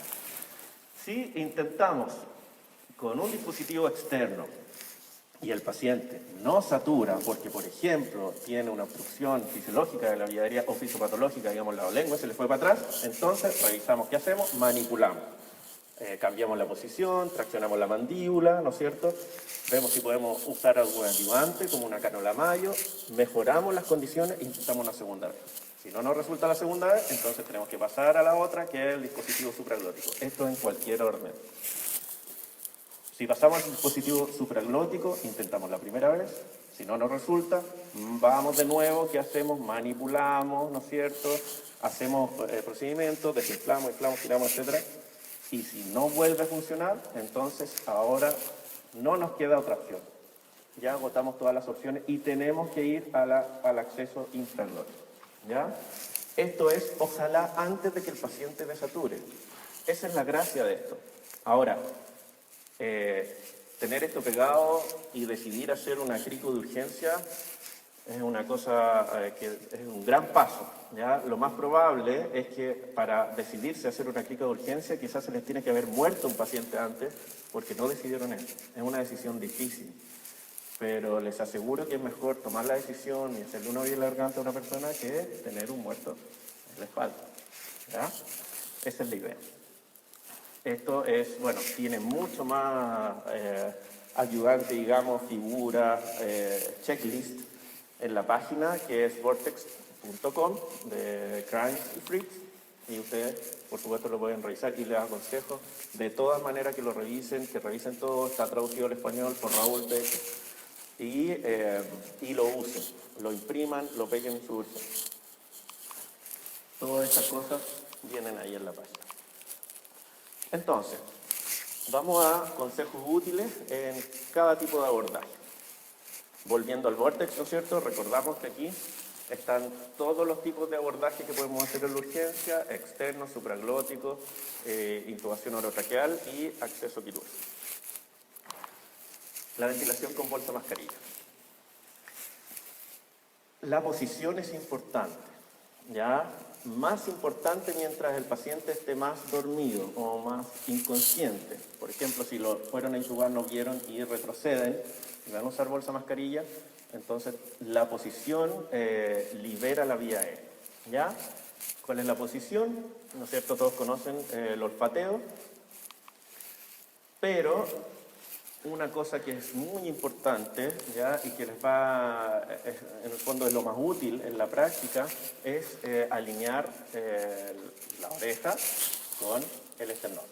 Si intentamos con un dispositivo externo y el paciente no satura porque, por ejemplo, tiene una obstrucción fisiológica de la vía aérea o fisiopatológica, digamos, la lengua se le fue para atrás, entonces revisamos qué hacemos, manipulamos. Cambiamos la posición, traccionamos la mandíbula, ¿no es cierto? Vemos si podemos usar algún ayudante, como una canola mayo, mejoramos las condiciones e intentamos una segunda vez. Si no nos resulta la segunda vez, entonces tenemos que pasar a la otra, que es el dispositivo supraglótico. Esto en cualquier orden. Si pasamos al dispositivo supraglótico, intentamos la primera vez. Si no nos resulta, vamos de nuevo, ¿qué hacemos? Manipulamos, ¿no es cierto? Hacemos procedimientos, desinflamos, inflamos, giramos, etcétera. Y si no vuelve a funcionar, entonces ahora no nos queda otra opción. Ya agotamos todas las opciones y tenemos que ir al acceso infraglótico, ¿ya? Esto es, ojalá, antes de que el paciente desature. Esa es la gracia de esto. Ahora, tener esto pegado y decidir hacer una crico de urgencia es una cosa que es un gran paso, ¿ya? Lo más probable es que para decidirse hacer una crico de urgencia quizás se les tiene que haber muerto un paciente antes porque no decidieron esto. Es una decisión difícil, pero les aseguro que es mejor tomar la decisión y hacerle una vía en la garganta a una persona que tener un muerto en la espalda, ¿ya? Esa es la idea. Esto es, bueno, tiene mucho más ayudante, digamos, figura, checklist en la página que es vortex.com de Crimes y Freaks, y ustedes, por supuesto, lo pueden revisar y les aconsejo de todas maneras que lo revisen, que revisen todo, está traducido al español por Raúl Beck, y lo usen, lo impriman, lo peguen en su bolsa. Todas estas cosas vienen ahí en la página. Entonces, vamos a consejos útiles en cada tipo de abordaje. Volviendo al Vortex, ¿no es cierto? Recordamos que aquí están todos los tipos de abordaje que podemos hacer en la urgencia: externo, supraglótico, intubación orotraqueal y acceso quirúrgico. La ventilación con bolsa mascarilla. La posición es importante, ¿ya? Más importante mientras el paciente esté más dormido o más inconsciente. Por ejemplo, si lo fueron a intubar, no vieron y retroceden y van a usar bolsa mascarilla, entonces la posición libera la vía aérea, ¿ya? ¿Cuál es la posición? ¿No es cierto? Todos conocen el olfateo, pero una cosa que es muy importante, ¿ya? Y que les va, en el fondo es lo más útil en la práctica, es alinear la oreja con el esternón,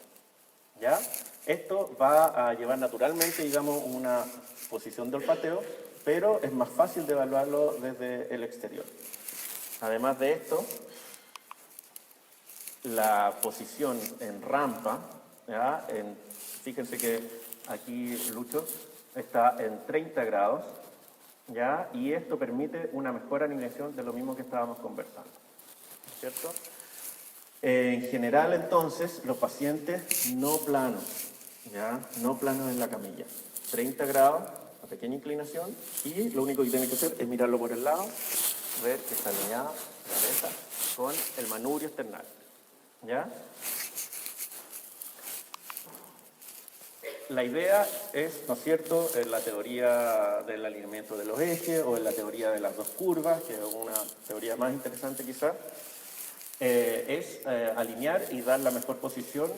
¿ya? Esto va a llevar naturalmente, digamos, una posición de olfateo, pero es más fácil de evaluarlo desde el exterior. Además de esto, la posición en rampa, ¿ya? Fíjense que aquí Lucho está en 30 grados, ¿ya? Y esto permite una mejor alineación de lo mismo que estábamos conversando, ¿cierto? En general, entonces, los pacientes no planos, ¿ya? No planos en la camilla. 30 grados, una pequeña inclinación, y lo único que tienen que hacer es mirarlo por el lado, ver que está alineada la cabeza con el manubrio esternal, ¿ya? La idea es, ¿no es cierto?, en la teoría del alineamiento de los ejes o en la teoría de las dos curvas, que es una teoría más interesante quizás, es alinear y dar la mejor posición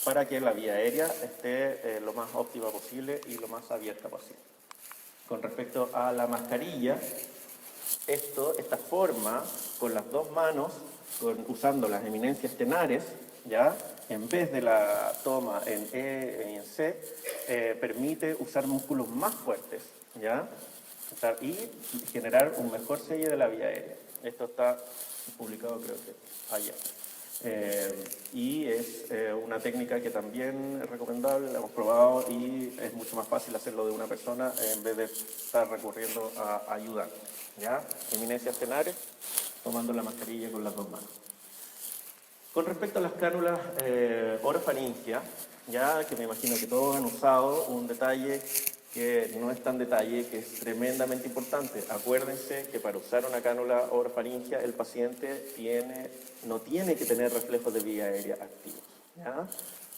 para que la vía aérea esté lo más óptima posible y lo más abierta posible. Con respecto a la mascarilla, esta forma, con las dos manos, usando las eminencias tenares, ¿ya? En vez de la toma en E y en C, permite usar músculos más fuertes, ¿ya? Y generar un mejor sello de la vía aérea. Esto está publicado, creo que ayer. Y es una técnica que también es recomendable, la hemos probado y es mucho más fácil hacerlo de una persona en vez de estar recurriendo a ayudantes, ¿ya? Eminencias tenares, tomando la mascarilla con las dos manos. Con respecto a las cánulas orofaringia, ya que me imagino que todos han usado, un detalle que no es tan detalle, que es tremendamente importante. Acuérdense que para usar una cánula orofaringia el paciente no tiene que tener reflejos de vía aérea activos, ¿ya?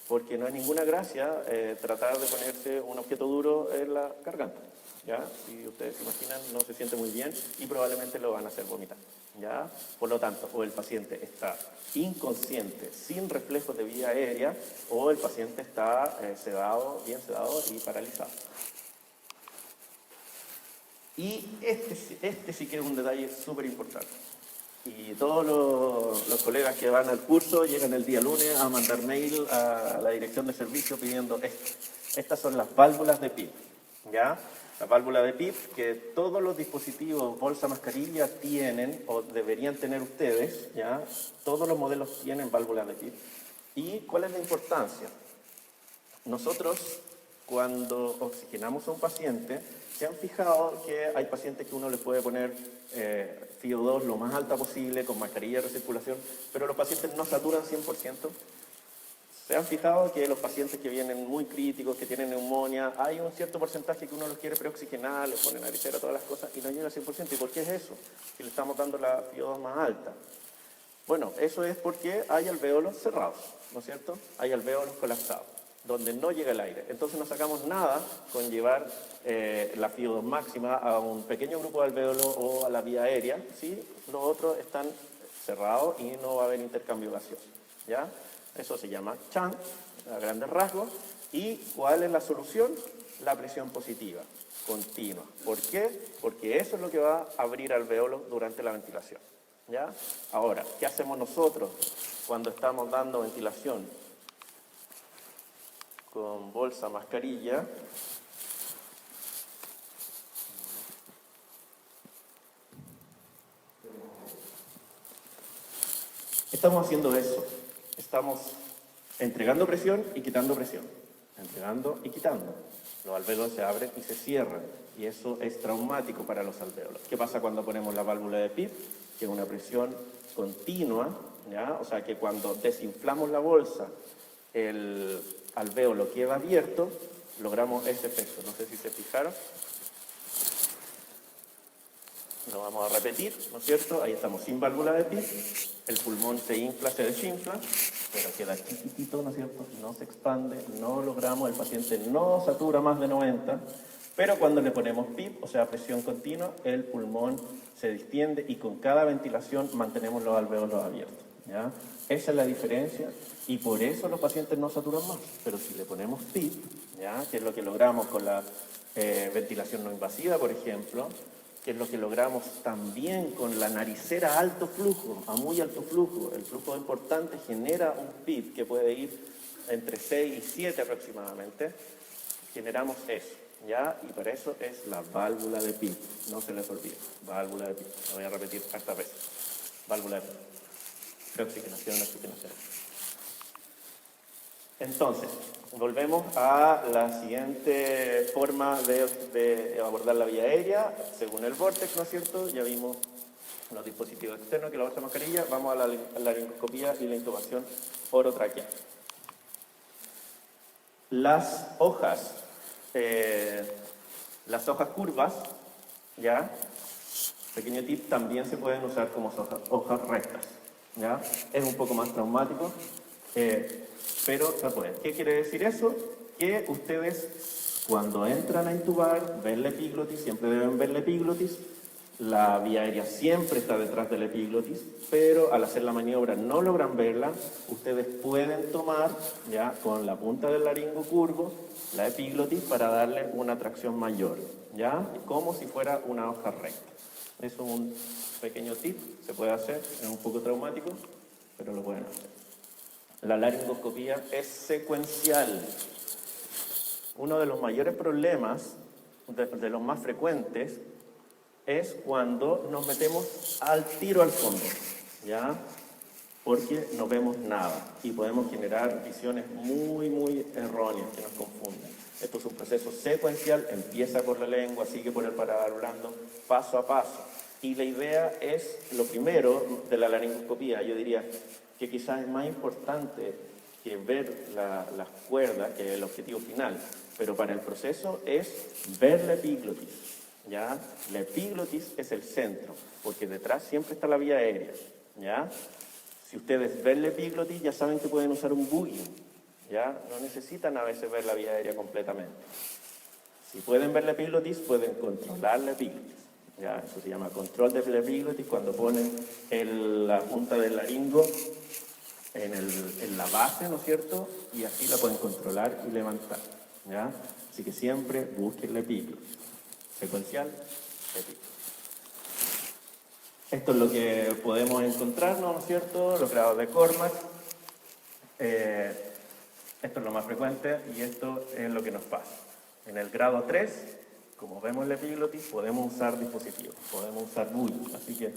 Porque no hay ninguna gracia tratar de ponerse un objeto duro en la garganta, ¿ya? Si ustedes se imaginan, no se siente muy bien y probablemente lo van a hacer vomitar, ¿ya? Por lo tanto, o el paciente está inconsciente, sin reflejos de vía aérea, o el paciente está sedado, bien sedado y paralizado. Y este sí que es un detalle súper importante. Y todos los colegas que van al curso llegan el día lunes a mandar mail a la dirección de servicio pidiendo esto. Estas son las válvulas de PIP, ¿ya? La válvula de PIP que todos los dispositivos bolsa mascarilla tienen o deberían tener ustedes, ¿ya? Todos los modelos tienen válvulas de PIP. ¿Y cuál es la importancia? Nosotros, cuando oxigenamos a un paciente, se han fijado que hay pacientes que uno le puede poner FiO2 lo más alta posible, con mascarilla de recirculación, pero los pacientes no saturan 100%. Se han fijado que los pacientes que vienen muy críticos, que tienen neumonía, hay un cierto porcentaje que uno los quiere preoxigenar, le pone naricera, todas las cosas, y no llega al 100%. ¿Y por qué es eso? Si le estamos dando la FiO2 más alta. Bueno, eso es porque hay alvéolos cerrados, ¿no es cierto? Hay alvéolos colapsados, donde no llega el aire. Entonces no sacamos nada con llevar la FiO2 máxima a un pequeño grupo de alvéolos o a la vía aérea, si los otros están cerrados y no va a haber intercambio gaseoso, ¿ya? Eso se llama chant, a grandes rasgos, ¿Y cuál es la solución? La presión positiva, continua. ¿Por qué? Porque eso es lo que va a abrir alvéolos durante la ventilación. ¿Ya? Ahora, ¿qué hacemos nosotros cuando estamos dando ventilación con bolsa, mascarilla? Estamos haciendo eso. Estamos entregando presión y quitando presión. Entregando y quitando. Los alvéolos se abren y se cierran. Y eso es traumático para los alvéolos. ¿Qué pasa cuando ponemos la válvula de PIP? Que es una presión continua, ¿ya? O sea que cuando desinflamos la bolsa, el alvéolo queda abierto, logramos ese efecto. No sé si se fijaron. Lo vamos a repetir, ¿no es cierto? Ahí estamos sin válvula de PIP, el pulmón se infla, se desinfla, pero queda chiquitito, ¿no es cierto? No se expande, no logramos, el paciente no satura más de 90, pero cuando le ponemos PIP, o sea, presión continua, el pulmón se distiende y con cada ventilación mantenemos los alvéolos abiertos, ¿ya? Esa es la diferencia y por eso los pacientes no saturan más, pero si le ponemos PIP, ¿ya? Que es lo que logramos con la ventilación no invasiva, por ejemplo, que es lo que logramos también con la naricera alto flujo, a muy alto flujo. El flujo importante genera un PIP que puede ir entre 6 y 7 aproximadamente. Generamos eso, ¿ya? Y para eso es la válvula de PIP. No se les olvide, válvula de PIP. Lo voy a repetir hartas veces. Válvula de PIP. Preoxigenación, oxigenación. Entonces, volvemos a la siguiente forma de abordar la vía aérea, según el vórtex, ¿no es cierto? Ya vimos los dispositivos externos, que la bolsa mascarilla. Vamos a la laringoscopía y la intubación orotraqueal. Las hojas curvas, ¿ya? Pequeño tip, también se pueden usar como hojas rectas, ¿ya? Es un poco más traumático, pero se puede. ¿Qué quiere decir eso? Que ustedes, cuando entran a intubar, ven la epiglotis, siempre deben ver la epiglotis. La vía aérea siempre está detrás de la epiglotis, pero al hacer la maniobra no logran verla. Ustedes pueden tomar, ya, con la punta del laringo curvo, la epiglotis para darle una tracción mayor, ya, como si fuera una hoja recta. Eso es un pequeño tip, se puede hacer, es un poco traumático, pero lo pueden hacer. La laringoscopía es secuencial. Uno de los mayores problemas, de los más frecuentes, es cuando nos metemos al tiro al fondo, ¿ya? Porque no vemos nada y podemos generar visiones muy erróneas que nos confunden. Esto es un proceso secuencial, empieza por la lengua, sigue por el paladar blando, paso a paso. Y la idea es, lo primero de la laringoscopía, yo diría que quizás es más importante que ver las cuerdas, que es el objetivo final, pero para el proceso es ver la epiglotis, ¿ya? La epiglotis es el centro, porque detrás siempre está la vía aérea, ¿ya? Si ustedes ven la epiglotis, ya saben que pueden usar un buggy, ¿ya? No necesitan a veces ver la vía aérea completamente. Si pueden ver la epiglotis, pueden controlar la epiglotis, ¿ya? Eso se llama control de la epiglotis, cuando ponen la punta del laringo en la base, ¿no es cierto? Y así la pueden controlar y levantar, ¿ya? Así que siempre busquen la epiglotis. Secuencial, epiglotis. Esto es lo que podemos encontrar, ¿no es cierto? Los grados de Cormack. Esto es lo más frecuente y esto es lo que nos pasa. En el grado 3, como vemos la epiglotis, podemos usar dispositivos, podemos usar buggy. Así que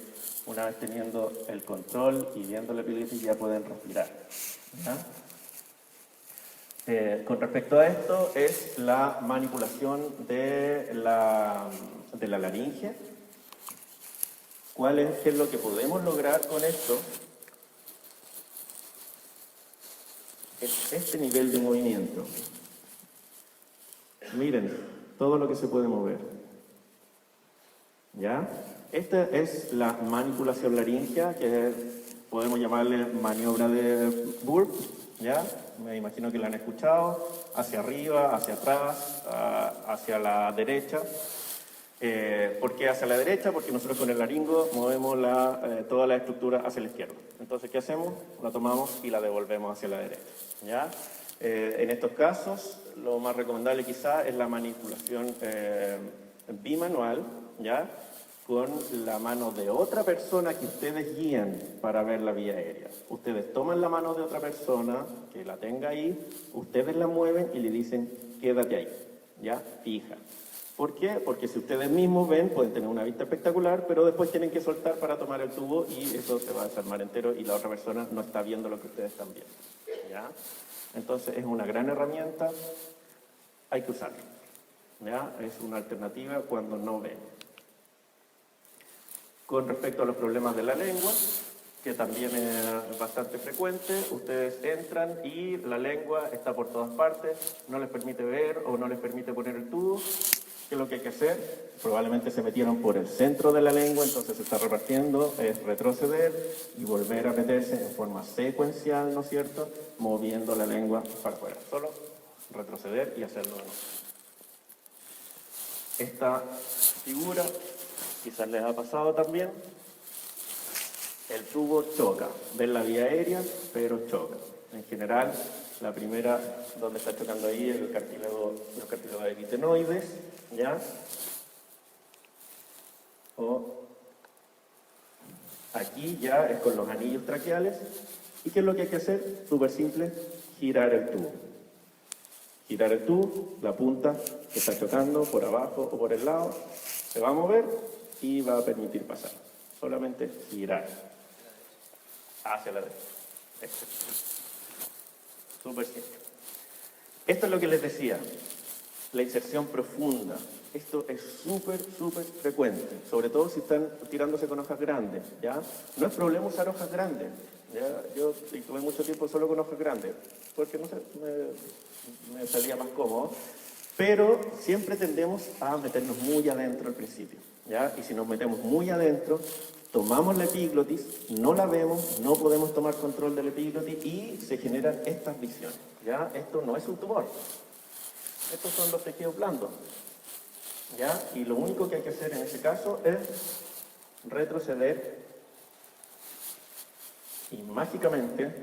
una vez teniendo el control y viendo la epiglotis ya pueden respirar, ¿ya? Con respecto a esto es la manipulación de la laringe. ¿Qué es lo que podemos lograr con esto? Es este nivel de movimiento. Miren, todo lo que se puede mover. ¿Ya? Esta es la manipulación laringea, que podemos llamarle maniobra de Burp, ¿ya? Me imagino que la han escuchado, hacia arriba, hacia atrás, hacia la derecha. ¿Por qué hacia la derecha? Porque nosotros con el laringo movemos toda la estructura hacia la izquierda. Entonces, ¿qué hacemos? La tomamos y la devolvemos hacia la derecha, ¿ya? En estos casos, lo más recomendable quizá es la manipulación bimanual, ¿ya? Con la mano de otra persona que ustedes guían para ver la vía aérea. Ustedes toman la mano de otra persona que la tenga ahí, ustedes la mueven y le dicen, quédate ahí, ¿ya? Fija. ¿Por qué? Porque si ustedes mismos ven, pueden tener una vista espectacular, pero después tienen que soltar para tomar el tubo y eso se va a desarmar entero y la otra persona no está viendo lo que ustedes están viendo, ¿ya? Entonces es una gran herramienta, hay que usarla, ¿ya? Es una alternativa cuando no ven. Con respecto a los problemas de la lengua, que también es bastante frecuente, ustedes entran y la lengua está por todas partes, no les permite ver o no les permite poner el tubo. ¿Qué es lo que hay que hacer? Probablemente se metieron por el centro de la lengua, entonces se está repartiendo, es retroceder y volver a meterse en forma secuencial, ¿no es cierto? Moviendo la lengua para afuera. Solo retroceder y hacerlo de nuevo. Esta figura, quizás les ha pasado también, el tubo choca. Ven la vía aérea, pero choca. En general, la primera, donde está chocando ahí, es los cartílagos aritenoides, ¿ya? O aquí ya es con los anillos traqueales. ¿Y qué es lo que hay que hacer? Súper simple, girar el tubo. Girar el tubo, la punta que está chocando por abajo o por el lado, se va a mover y va a permitir pasar. Solamente girar hacia la derecha. Súper simple. Esto es lo que les decía, la inserción profunda. Esto es súper frecuente, sobre todo si están tirándose con hojas grandes, ¿ya? No es problema usar hojas grandes, ¿ya? Yo tuve mucho tiempo solo con hojas grandes, porque no sé, me salía más cómodo, pero siempre tendemos a meternos muy adentro al principio, ¿ya? Y si nos metemos muy adentro, tomamos la epiglotis, no la vemos, no podemos tomar control de la epiglotis y se generan estas visiones, ¿ya? Esto no es un tumor, estos son los tejidos blandos, ¿ya? Y lo único que hay que hacer en ese caso es retroceder y mágicamente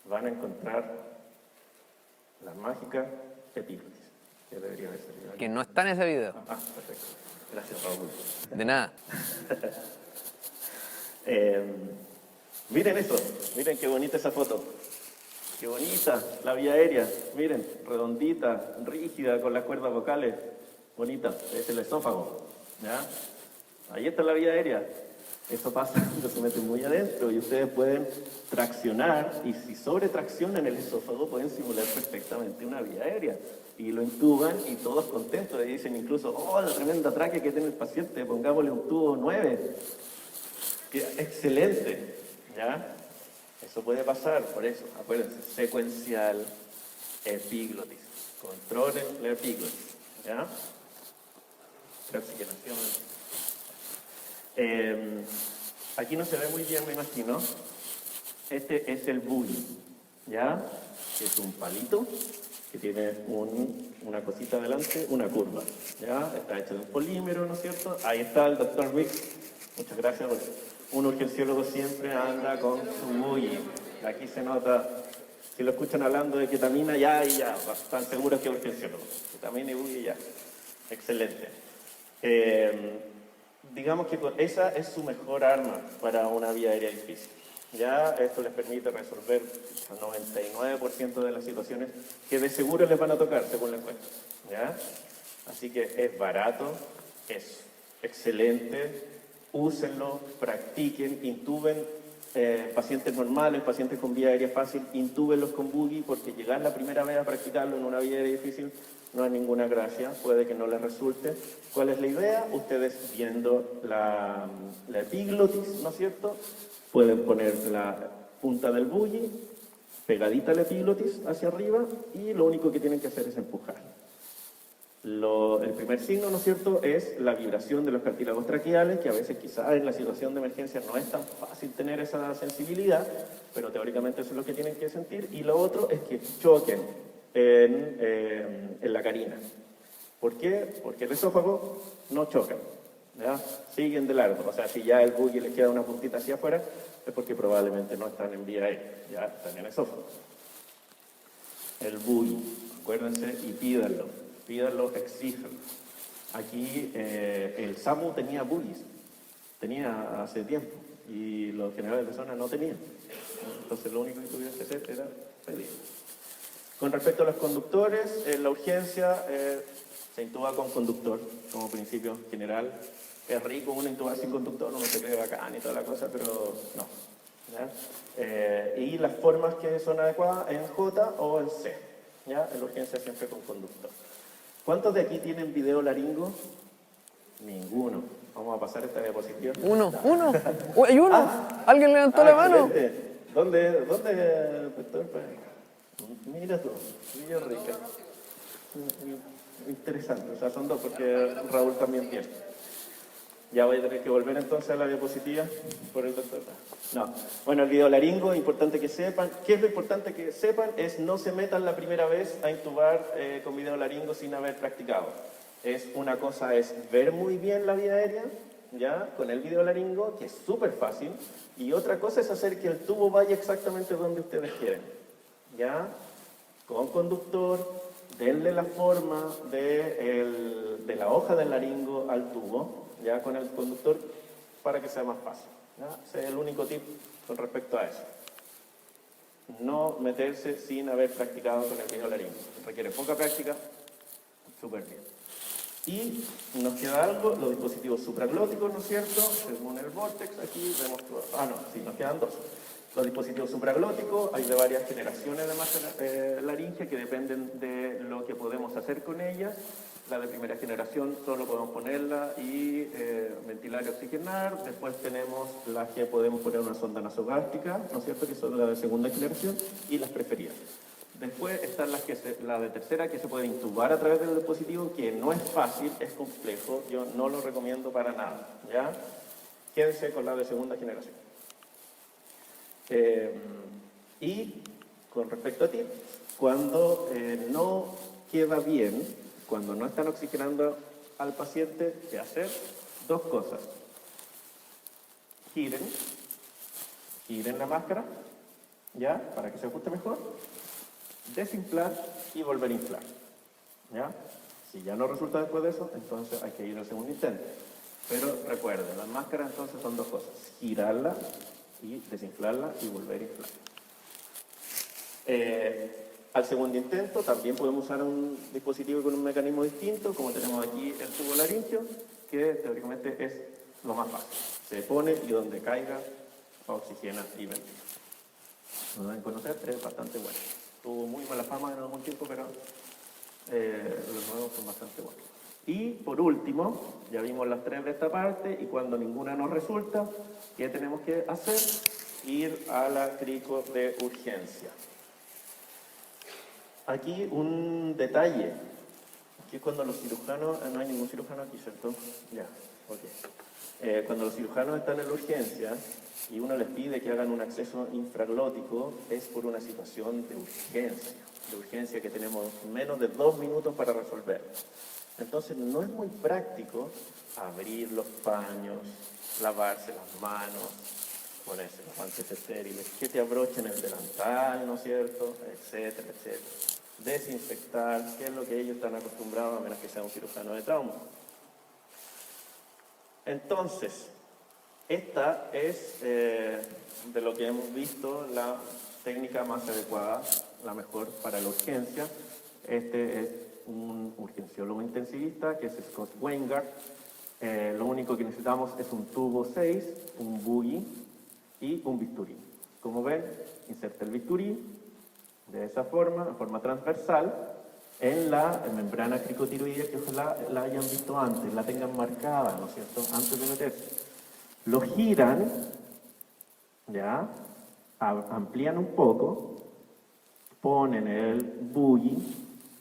van a encontrar la mágica epiglotis, que debería haber salido ahí. Que no está en ese video. Ah, perfecto. Gracias, Raúl. De nada. Miren eso, miren qué bonita esa foto. Qué bonita la vía aérea. Miren, redondita, rígida, con las cuerdas vocales. Bonita, es el esófago. ¿Ya? Ahí está la vía aérea. Eso pasa cuando se meten muy adentro y ustedes pueden traccionar y si sobretraccionan el esófago pueden simular perfectamente una vía aérea. Y lo intuban y todos contentos. Y dicen incluso, oh, la tremenda tráquea que tiene el paciente, pongámosle un tubo 9. Excelente, ¿ya? Eso puede pasar, por eso, acuérdense, secuencial, epiglotis. Controlen la epiglotis, ¿ya? Oxigenación. Aquí no se ve muy bien, me imagino. Este es el buggy, ¿ya? Es un palito que tiene una cosita adelante, una curva, ¿ya? Está hecho de polímero, ¿no es cierto? Ahí está el doctor Rick. Muchas gracias. Un urgenciólogo siempre anda con su buggy. Aquí se nota, si lo escuchan hablando de ketamina, ya, están seguros que es urgenciólogo. Ketamina y buggy, ya. Excelente. Digamos que esa es su mejor arma para una vía aérea difícil. Ya esto les permite resolver el 99% de las situaciones que de seguro les van a tocar, según la encuesta. ¿Ya? Así que es barato, es excelente, úsenlo, practiquen, intuben pacientes normales, pacientes con vía aérea fácil, intúbenlos con buggy, porque llegar la primera vez a practicarlo en una vía aérea difícil no es ninguna gracia, puede que no les resulte. ¿Cuál es la idea? Ustedes viendo la epiglotis, ¿no es cierto? Pueden poner la punta del buggy pegadita a la epiglotis hacia arriba y lo único que tienen que hacer es empujar. El primer signo, ¿no es cierto?, es la vibración de los cartílagos traqueales, que a veces quizás en la situación de emergencia no es tan fácil tener esa sensibilidad, pero teóricamente eso es lo que tienen que sentir. Y lo otro es que choquen en la carina. ¿Por qué? Porque el esófago no choca, ¿ya? Siguen de largo. O sea, si ya el buggy les queda una puntita hacia afuera, es porque probablemente no están en vía aérea, ya están en el esófago. el buggy, acuérdense, y pídanlo, exíjanlo. Aquí el SAMU tenía buggies, tenía hace tiempo, y los generales de zona no tenían. Entonces lo único que tuvieron que hacer era pedir. Con respecto a los conductores, en la urgencia se intuba con conductor, como principio general. Es rico uno intubar sin conductor, uno se cree bacán y toda la cosa, pero no. ¿Ya? Y las formas que son adecuadas en J o en C. ¿Ya? En la urgencia siempre con conductor. ¿Cuántos de aquí tienen video laringo? Ninguno. Vamos a pasar esta diapositiva. Uno. ¿Hay uno? ¿Alguien levantó la mano? Excelente. ¿Dónde, doctor? Mira tú, Villa Rica. Interesante, o sea, son dos porque Raúl también tiene. Ya voy a tener que volver entonces a la diapositiva por el doctor. No. Bueno, el videolaringo, importante que sepan. ¿Qué es lo importante que sepan? Es no se metan la primera vez a intubar con videolaringo sin haber practicado. Una cosa es ver muy bien la vía aérea, ¿ya? Con el videolaringo, que es súper fácil. Y otra cosa es hacer que el tubo vaya exactamente donde ustedes quieren, ¿ya? Con conductor, denle la forma de la hoja del laringo al tubo, ya con el conductor, para que sea más fácil. ¿Ya? Ese es el único tip con respecto a eso. No meterse sin haber practicado con el videolaringo. Requiere poca práctica, súper bien. Y nos queda algo, los dispositivos supraglóticos, ¿no es cierto? Según el Vortex, aquí vemos... nos quedan dos. Los dispositivos supraglóticos, hay de varias generaciones de masa laringe que dependen de lo que podemos hacer con ellas. La de primera generación solo podemos ponerla y ventilar y oxigenar. Después tenemos las que podemos poner una sonda nasogástrica, ¿no es cierto?, que son las de segunda generación, y las preferidas. Después están las de tercera, que se puede intubar a través del dispositivo, que no es fácil, es complejo, yo no lo recomiendo para nada, ¿ya? Quédense con la de segunda generación. Y con respecto a ti, cuando no queda bien, cuando no están oxigenando al paciente, ¿qué hacer? Dos cosas. Giren la máscara, ¿ya? Para que se ajuste mejor. Desinflar y volver a inflar, ¿ya? Si ya no resulta después de eso, entonces hay que ir al segundo intento. Pero recuerden, las máscaras entonces son dos cosas: girarla y desinflarla y volver a inflar. Al segundo intento también podemos usar un dispositivo con un mecanismo distinto, como tenemos aquí el tubo laríngeo, que teóricamente es lo más fácil. Se pone y donde caiga, oxigena y ventila. Lo deben conocer, es bastante bueno. Tuvo muy mala fama en algún tiempo, pero los nuevos son bastante buenos. Y por último, ya vimos las tres de esta parte, y cuando ninguna nos resulta, ¿qué tenemos que hacer? Ir a la crico de urgencia. Aquí un detalle, que es cuando los cirujanos, no hay ningún cirujano aquí, ¿cierto? Ya, ok. Cuando los cirujanos están en la urgencia y uno les pide que hagan un acceso infraglótico, es por una situación de urgencia que tenemos menos de 2 minutos para resolver. Entonces no es muy práctico abrir los paños, lavarse las manos, ponerse los guantes estériles, que te abrochen el delantal, ¿no es cierto?, etcétera, etcétera. Desinfectar, que es lo que ellos están acostumbrados, a menos que sea un cirujano de trauma. Entonces, esta es, de lo que hemos visto, la técnica más adecuada, la mejor para la urgencia. Este es un urgenciólogo intensivista, que es Scott Weingart. Lo único que necesitamos es un tubo 6, un buggy y un bisturí. Como ven, inserta el bisturí de esa forma, de forma transversal, en la membrana cricotiroidea, que ojalá la hayan visto antes, la tengan marcada, ¿no es cierto?, antes de meterse. Lo giran, ¿ya?, amplían un poco, ponen el buggy,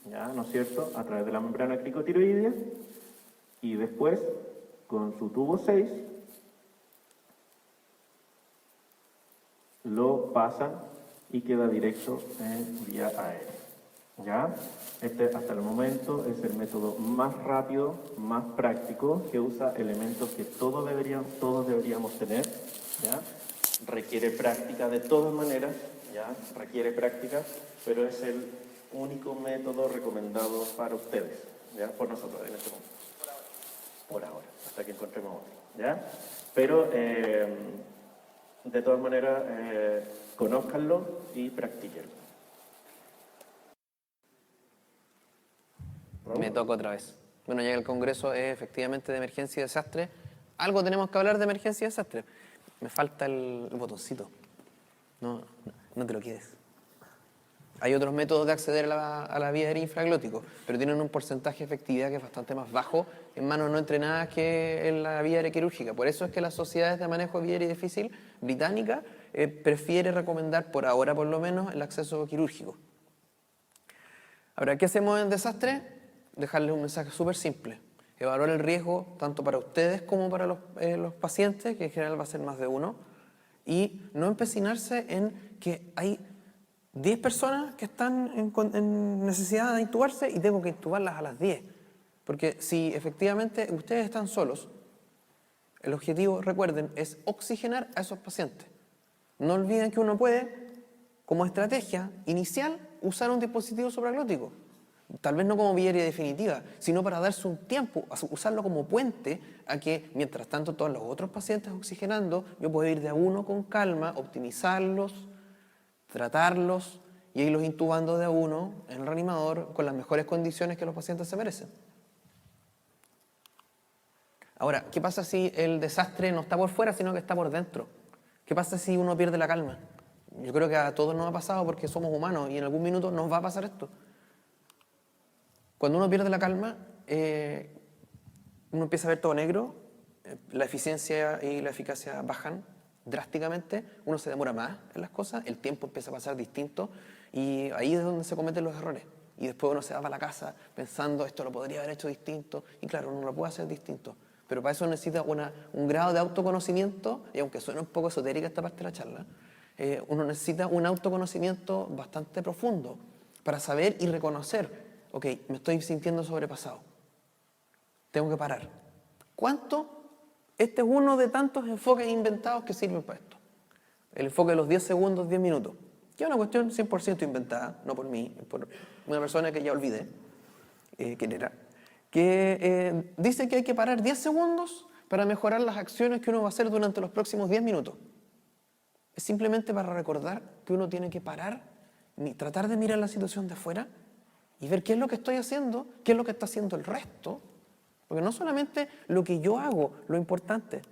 ¿ya?, ¿no es cierto?, a través de la membrana cricotiroidea, y después, con su tubo 6, lo pasan y queda directo en vía aérea. ¿Ya? Este hasta el momento es el método más rápido, más práctico, que usa elementos que todos deberíamos tener. ¿Ya? Requiere práctica de todas maneras, ¿ya? Requiere práctica, pero es el único método recomendado para ustedes, ¿ya? Por nosotros en este momento. Por ahora, hasta que encontremos otro, ¿ya? Pero, de todas maneras, conózcanlo y practíquenlo. Me toca otra vez. Bueno, ya que el Congreso es efectivamente de emergencia y desastre, algo tenemos que hablar de emergencia y desastre. Me falta el botoncito. No, no te lo quedes. Hay otros métodos de acceder a la vía aérea infraglótico, pero tienen un porcentaje de efectividad que es bastante más bajo en manos no entrenadas que en la vía aérea quirúrgica. Por eso es que las sociedades de manejo de vía aérea difícil británica prefiere recomendar, por ahora por lo menos, el acceso quirúrgico. Ahora, ¿qué hacemos en desastre? Dejarles un mensaje súper simple. Evaluar el riesgo tanto para ustedes como para los pacientes, que en general va a ser más de uno, y no empecinarse en que hay 10 personas que están en necesidad de intubarse y tengo que intubarlas a las 10. Porque si efectivamente ustedes están solos, el objetivo, recuerden, es oxigenar a esos pacientes. No olviden que uno puede, como estrategia inicial, usar un dispositivo supraglótico. Tal vez no como vía aérea definitiva, sino para darse un tiempo, usarlo como puente a que, mientras tanto, todos los otros pacientes oxigenando, yo puedo ir de a uno con calma, optimizarlos, tratarlos y irlos intubando de a uno en el reanimador con las mejores condiciones que los pacientes se merecen. Ahora, ¿qué pasa si el desastre no está por fuera, sino que está por dentro? ¿Qué pasa si uno pierde la calma? Yo creo que a todos nos ha pasado porque somos humanos y en algún minuto nos va a pasar esto. Cuando uno pierde la calma, uno empieza a ver todo negro, la eficiencia y la eficacia bajan drásticamente, uno se demora más en las cosas, el tiempo empieza a pasar distinto y ahí es donde se cometen los errores. Y después uno se va para la casa pensando, esto lo podría haber hecho distinto, y claro, uno lo puede hacer distinto. Pero para eso necesita un grado de autoconocimiento, y aunque suene un poco esotérica esta parte de la charla, uno necesita un autoconocimiento bastante profundo para saber y reconocer, ok, me estoy sintiendo sobrepasado, tengo que parar. ¿Cuánto? Este es uno de tantos enfoques inventados que sirven para esto. El enfoque de los 10 segundos, 10 minutos, que es una cuestión 100% inventada, no por mí, por una persona que ya olvidé quién era, que dice que hay que parar 10 segundos para mejorar las acciones que uno va a hacer durante los próximos 10 minutos. Es simplemente para recordar que uno tiene que parar, tratar de mirar la situación de afuera y ver qué es lo que estoy haciendo, qué es lo que está haciendo el resto, porque no solamente lo que yo hago, lo importante,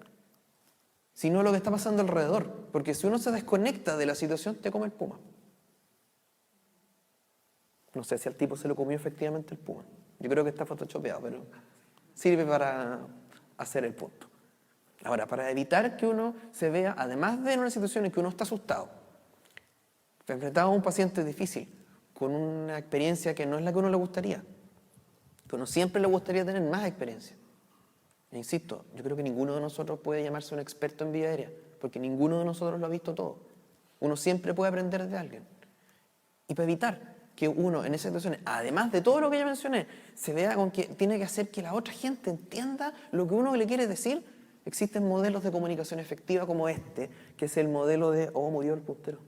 sino lo que está pasando alrededor, porque si uno se desconecta de la situación, te come el puma. No sé si al tipo se lo comió efectivamente el puma. Yo creo que está photoshopeado, pero sirve para hacer el punto. Ahora, para evitar que uno se vea, además de en una situación en que uno está asustado, enfrentado a un paciente difícil, con una experiencia que no es la que a uno le gustaría, que a uno siempre le gustaría tener más experiencia. E insisto, yo creo que ninguno de nosotros puede llamarse un experto en vía aérea, porque ninguno de nosotros lo ha visto todo. Uno siempre puede aprender de alguien. Y para evitar que uno en esas situaciones, además de todo lo que ya mencioné, se vea con que tiene que hacer que la otra gente entienda lo que uno le quiere decir, existen modelos de comunicación efectiva como este, que es el modelo de... Oh, murió el puntero.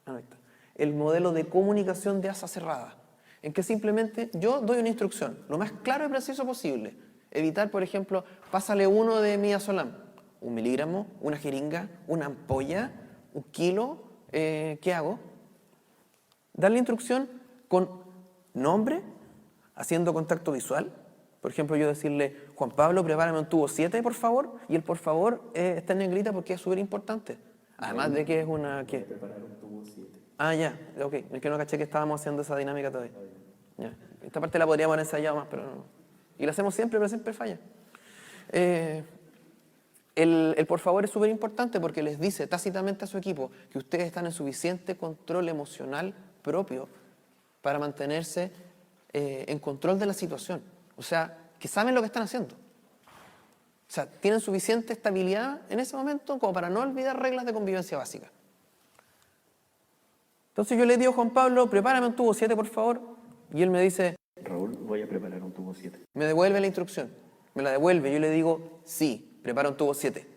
Ah, ahí está. El modelo de comunicación de asa cerrada, en que simplemente yo doy una instrucción, lo más claro y preciso posible. Evitar, por ejemplo, pásale uno de midazolam, 1 miligramo, una jeringa, una ampolla, 1 kilo, ¿qué hago? Dar la instrucción con nombre, haciendo contacto visual. Por ejemplo, yo decirle, Juan Pablo, prepárame un tubo 7, por favor, y el por favor está en negrita porque es súper importante. Además de que es una... ¿qué? Preparar un tubo 7. Ah, ya, ok. Es que no caché que estábamos haciendo esa dinámica todavía. Ya. Esta parte la podríamos haber ensayado más, pero no. Y la hacemos siempre, pero siempre falla. El por favor es súper importante porque les dice tácitamente a su equipo que ustedes están en suficiente control emocional propio para mantenerse en control de la situación. O sea, que saben lo que están haciendo. O sea, tienen suficiente estabilidad en ese momento como para no olvidar reglas de convivencia básicas. Entonces yo le digo a Juan Pablo, prepárame un tubo 7, por favor. Y él me dice... Raúl, voy a preparar un tubo 7. Me devuelve la instrucción. Me la devuelve. Yo le digo, sí, prepara un tubo 7.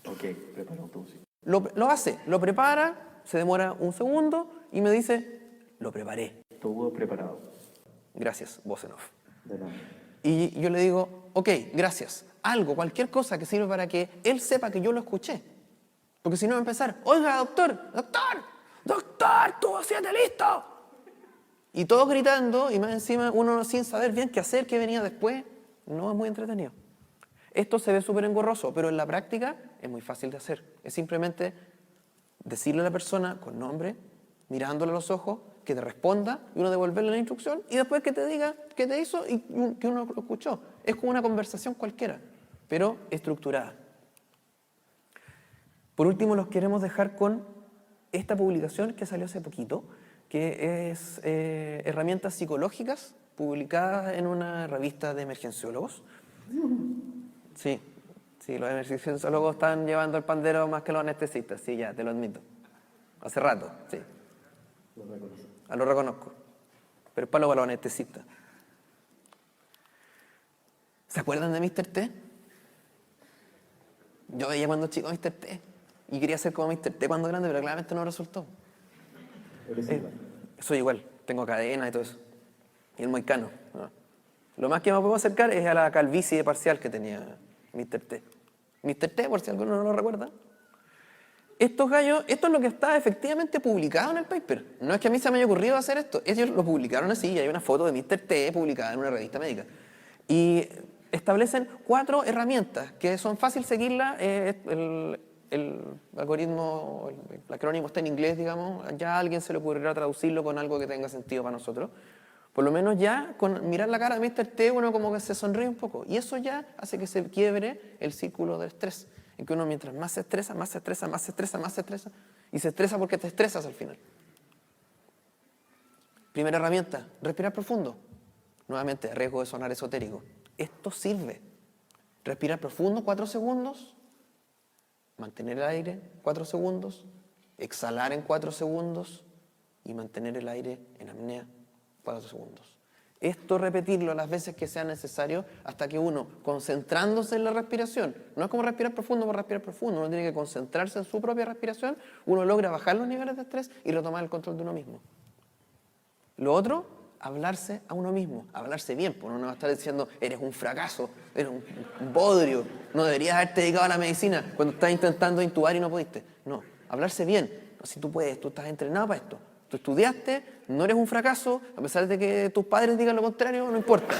Ok, prepara un tubo 7. Lo hace, lo prepara, se demora 1 segundo y me dice, lo preparé. Estuvo preparado. Gracias, voz en off. De nada. Y yo le digo, ok, gracias. Algo, cualquier cosa que sirva para que él sepa que yo lo escuché. Porque si no va a empezar, oiga, doctor, tú siete listo. Y todos gritando, y más encima uno sin saber bien qué hacer, qué venía después. No es muy entretenido. Esto se ve súper engorroso, pero en la práctica es muy fácil de hacer. Es simplemente decirle a la persona con nombre, mirándole a los ojos, que te responda y uno devolverle la instrucción y después que te diga qué te hizo y que uno lo escuchó. Es como una conversación cualquiera, pero estructurada. Por último, los queremos dejar con esta publicación que salió hace poquito, que es Herramientas Psicológicas, publicada en una revista de emergenciólogos. Sí, los emergenciólogos están llevando el pandero más que los anestesistas, sí, ya, te lo admito. Hace rato, sí. Lo reconozco. Pero es para los anestesistas. ¿Se acuerdan de Mr. T? Yo veía cuando chico Mr. T y quería ser como Mr. T cuando grande, pero claramente no resultó. Soy igual, tengo cadena y todo eso. Y el moicano. ¿No? Lo más que me puedo acercar es a la calvicie parcial que tenía Mr. T. Mr. T, por si alguno no lo recuerda. Estos gallos, esto es lo que está efectivamente publicado en el paper. No es que a mí se me haya ocurrido hacer esto. Ellos lo publicaron así y hay una foto de Mr. T publicada en una revista médica. Y establecen 4 herramientas que son fácil seguirlas. El algoritmo, el acrónimo está en inglés, digamos. Ya a alguien se le ocurrirá traducirlo con algo que tenga sentido para nosotros. Por lo menos ya con mirar la cara de Mr. T uno como que se sonríe un poco. Y eso ya hace que se quiebre el círculo del estrés. En que uno mientras más se estresa, más se estresa, más se estresa, más se estresa. Y se estresa porque te estresas al final. Primera herramienta, respirar profundo. Nuevamente, a riesgo de sonar esotérico. Esto sirve. Respirar profundo 4 segundos. Mantener el aire 4 segundos. Exhalar en 4 segundos. Y mantener el aire en apnea 4 segundos. Esto repetirlo las veces que sea necesario hasta que uno, concentrándose en la respiración, no es como respirar profundo por respirar profundo, uno tiene que concentrarse en su propia respiración, uno logra bajar los niveles de estrés y retomar el control de uno mismo. Lo otro, hablarse a uno mismo, hablarse bien, porque uno no va a estar diciendo, eres un fracaso, eres un bodrio, no deberías haberte dedicado a la medicina cuando estás intentando intubar y no pudiste. No, hablarse bien, si tú puedes, tú estás entrenado para esto. Tú estudiaste, no eres un fracaso, a pesar de que tus padres digan lo contrario, no importa.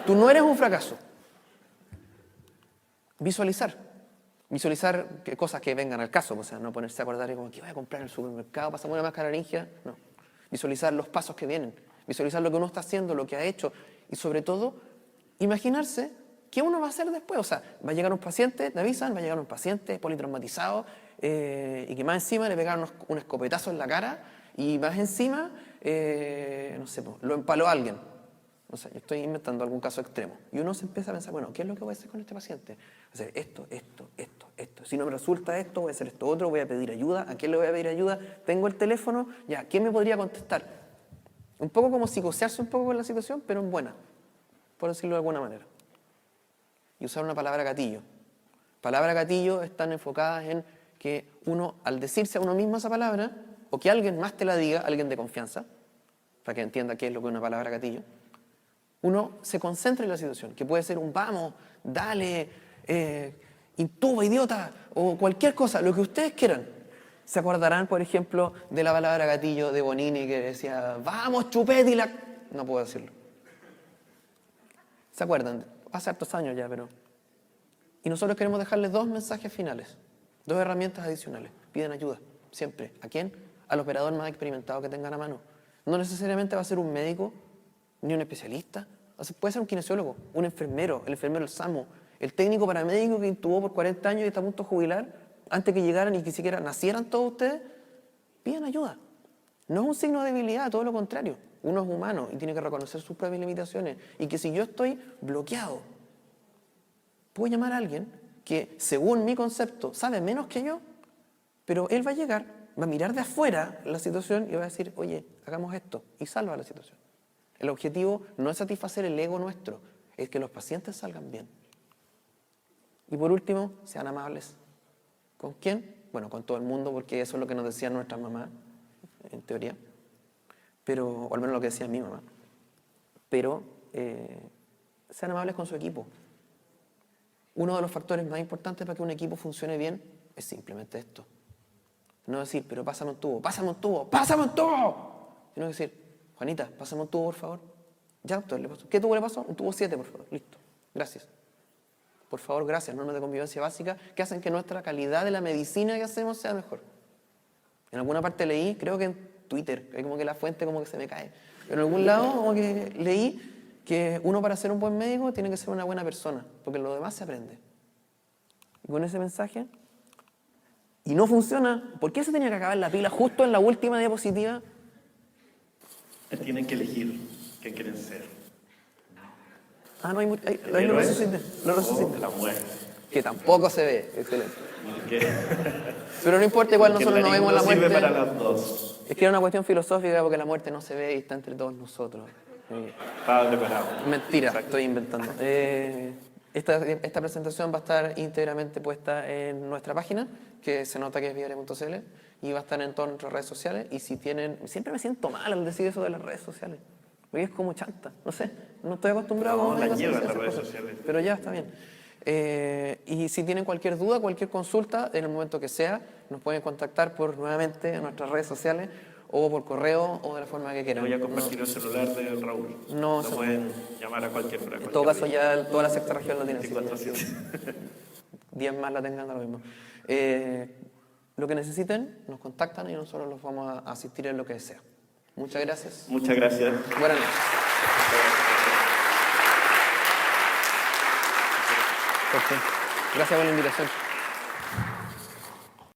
Tú no eres un fracaso. Visualizar. Visualizar cosas que vengan al caso, o sea, no ponerse a acordar como que voy a comprar en el supermercado, pasamos una máscara laringia, no. Visualizar los pasos que vienen, visualizar lo que uno está haciendo, lo que ha hecho y sobre todo, imaginarse qué uno va a hacer después. O sea, va a llegar un paciente, te avisan, va a llegar un paciente politraumatizado y que más encima le pegaron un escopetazo en la cara y más encima, no sé, lo empaló a alguien. No sé, yo estoy inventando algún caso extremo. Y uno se empieza a pensar, bueno, ¿qué es lo que voy a hacer con este paciente? Voy a hacer esto. Si no me resulta esto, voy a hacer esto otro, voy a pedir ayuda. ¿A quién le voy a pedir ayuda? Tengo el teléfono, ya, ¿quién me podría contestar? Un poco como psicosearse un poco con la situación, pero en buena, por decirlo de alguna manera. Y usar una palabra gatillo. Palabras gatillo están enfocadas en que uno, al decirse a uno mismo esa palabra, o que alguien más te la diga, alguien de confianza, para que entienda qué es lo que es una palabra gatillo, uno se concentra en la situación, que puede ser un vamos, dale, intuba, idiota, o cualquier cosa, lo que ustedes quieran. Se acordarán, por ejemplo, de la palabra gatillo de Bonini que decía, vamos, chupete y la... No puedo decirlo. ¿Se acuerdan? Hace hartos años ya, pero... Y nosotros queremos dejarles 2 mensajes finales, 2 herramientas adicionales. Piden ayuda, siempre. ¿A quién? Al operador más experimentado que tengan a mano. No necesariamente va a ser un médico, ni un especialista. O sea, puede ser un kinesiólogo, un enfermero, el enfermero del SAMU, el técnico paramédico que intubó por 40 años y está a punto de jubilar, antes que llegaran y que siquiera nacieran todos ustedes. Pidan ayuda. No es un signo de debilidad, todo lo contrario. Uno es humano y tiene que reconocer sus propias limitaciones. Y que si yo estoy bloqueado, puedo llamar a alguien que, según mi concepto, sabe menos que yo, pero él va a llegar, va a mirar de afuera la situación y va a decir, oye, hagamos esto, y salva la situación. El objetivo no es satisfacer el ego nuestro, es que los pacientes salgan bien. Y por último, sean amables. ¿Con quién? Bueno, con todo el mundo, porque eso es lo que nos decían nuestras mamás, en teoría. pero, o al menos lo que decía mi mamá. Pero sean amables con su equipo. Uno de los factores más importantes para que un equipo funcione bien es simplemente esto. No decir, pero pásame un tubo, pásame un tubo, pásame un tubo. Sino decir, Juanita, pásame un tubo, por favor. Ya, doctor, le pasó. ¿Qué tubo le pasó? Un tubo 7, por favor. Listo. Gracias. Por favor, gracias. Normas de convivencia básicas que hacen que nuestra calidad de la medicina que hacemos sea mejor. En alguna parte leí, creo que en Twitter, hay como que la fuente como que se me cae. Pero en algún lado como que leí que uno para ser un buen médico tiene que ser una buena persona, porque lo demás se aprende. Y con ese mensaje, y no funciona, ¿por qué se tenía que acabar la pila justo en la última diapositiva? Tienen que elegir qué quieren ser. Ah, no hay mucho. Ahí lo resucité. O la muerte. Que tampoco se ve. Excelente. Que Pero no importa, igual nosotros no vemos la sirve muerte. para las dos. Es que era una cuestión filosófica porque la muerte no se ve y está entre todos nosotros. Estaba preparado. Mentira, Exacto. estoy inventando. Esta presentación va a estar íntegramente puesta en nuestra página, que se nota que es viare.cl, y va a estar en todas nuestras redes sociales. Y si tienen... Siempre me siento mal al decir eso de las redes sociales, porque es como chanta. No sé, no estoy acostumbrado No, a la llevan esas las redes cosas. sociales. Pero ya está bien. Y si tienen cualquier duda, cualquier consulta, en el momento que sea, nos pueden contactar por nuevamente en nuestras redes sociales o por correo o de la forma que quieran. Voy a compartir el celular de Raúl. No, lo pueden llamar a cualquier hora. En todo caso, ya toda la sexta región lo tiene. 24/7. 10 más la tengan, da lo mismo. Lo que necesiten, nos contactan y nosotros los vamos a asistir en lo que sea. Muchas gracias. Muchas gracias. Buenas noches. Gracias por la invitación.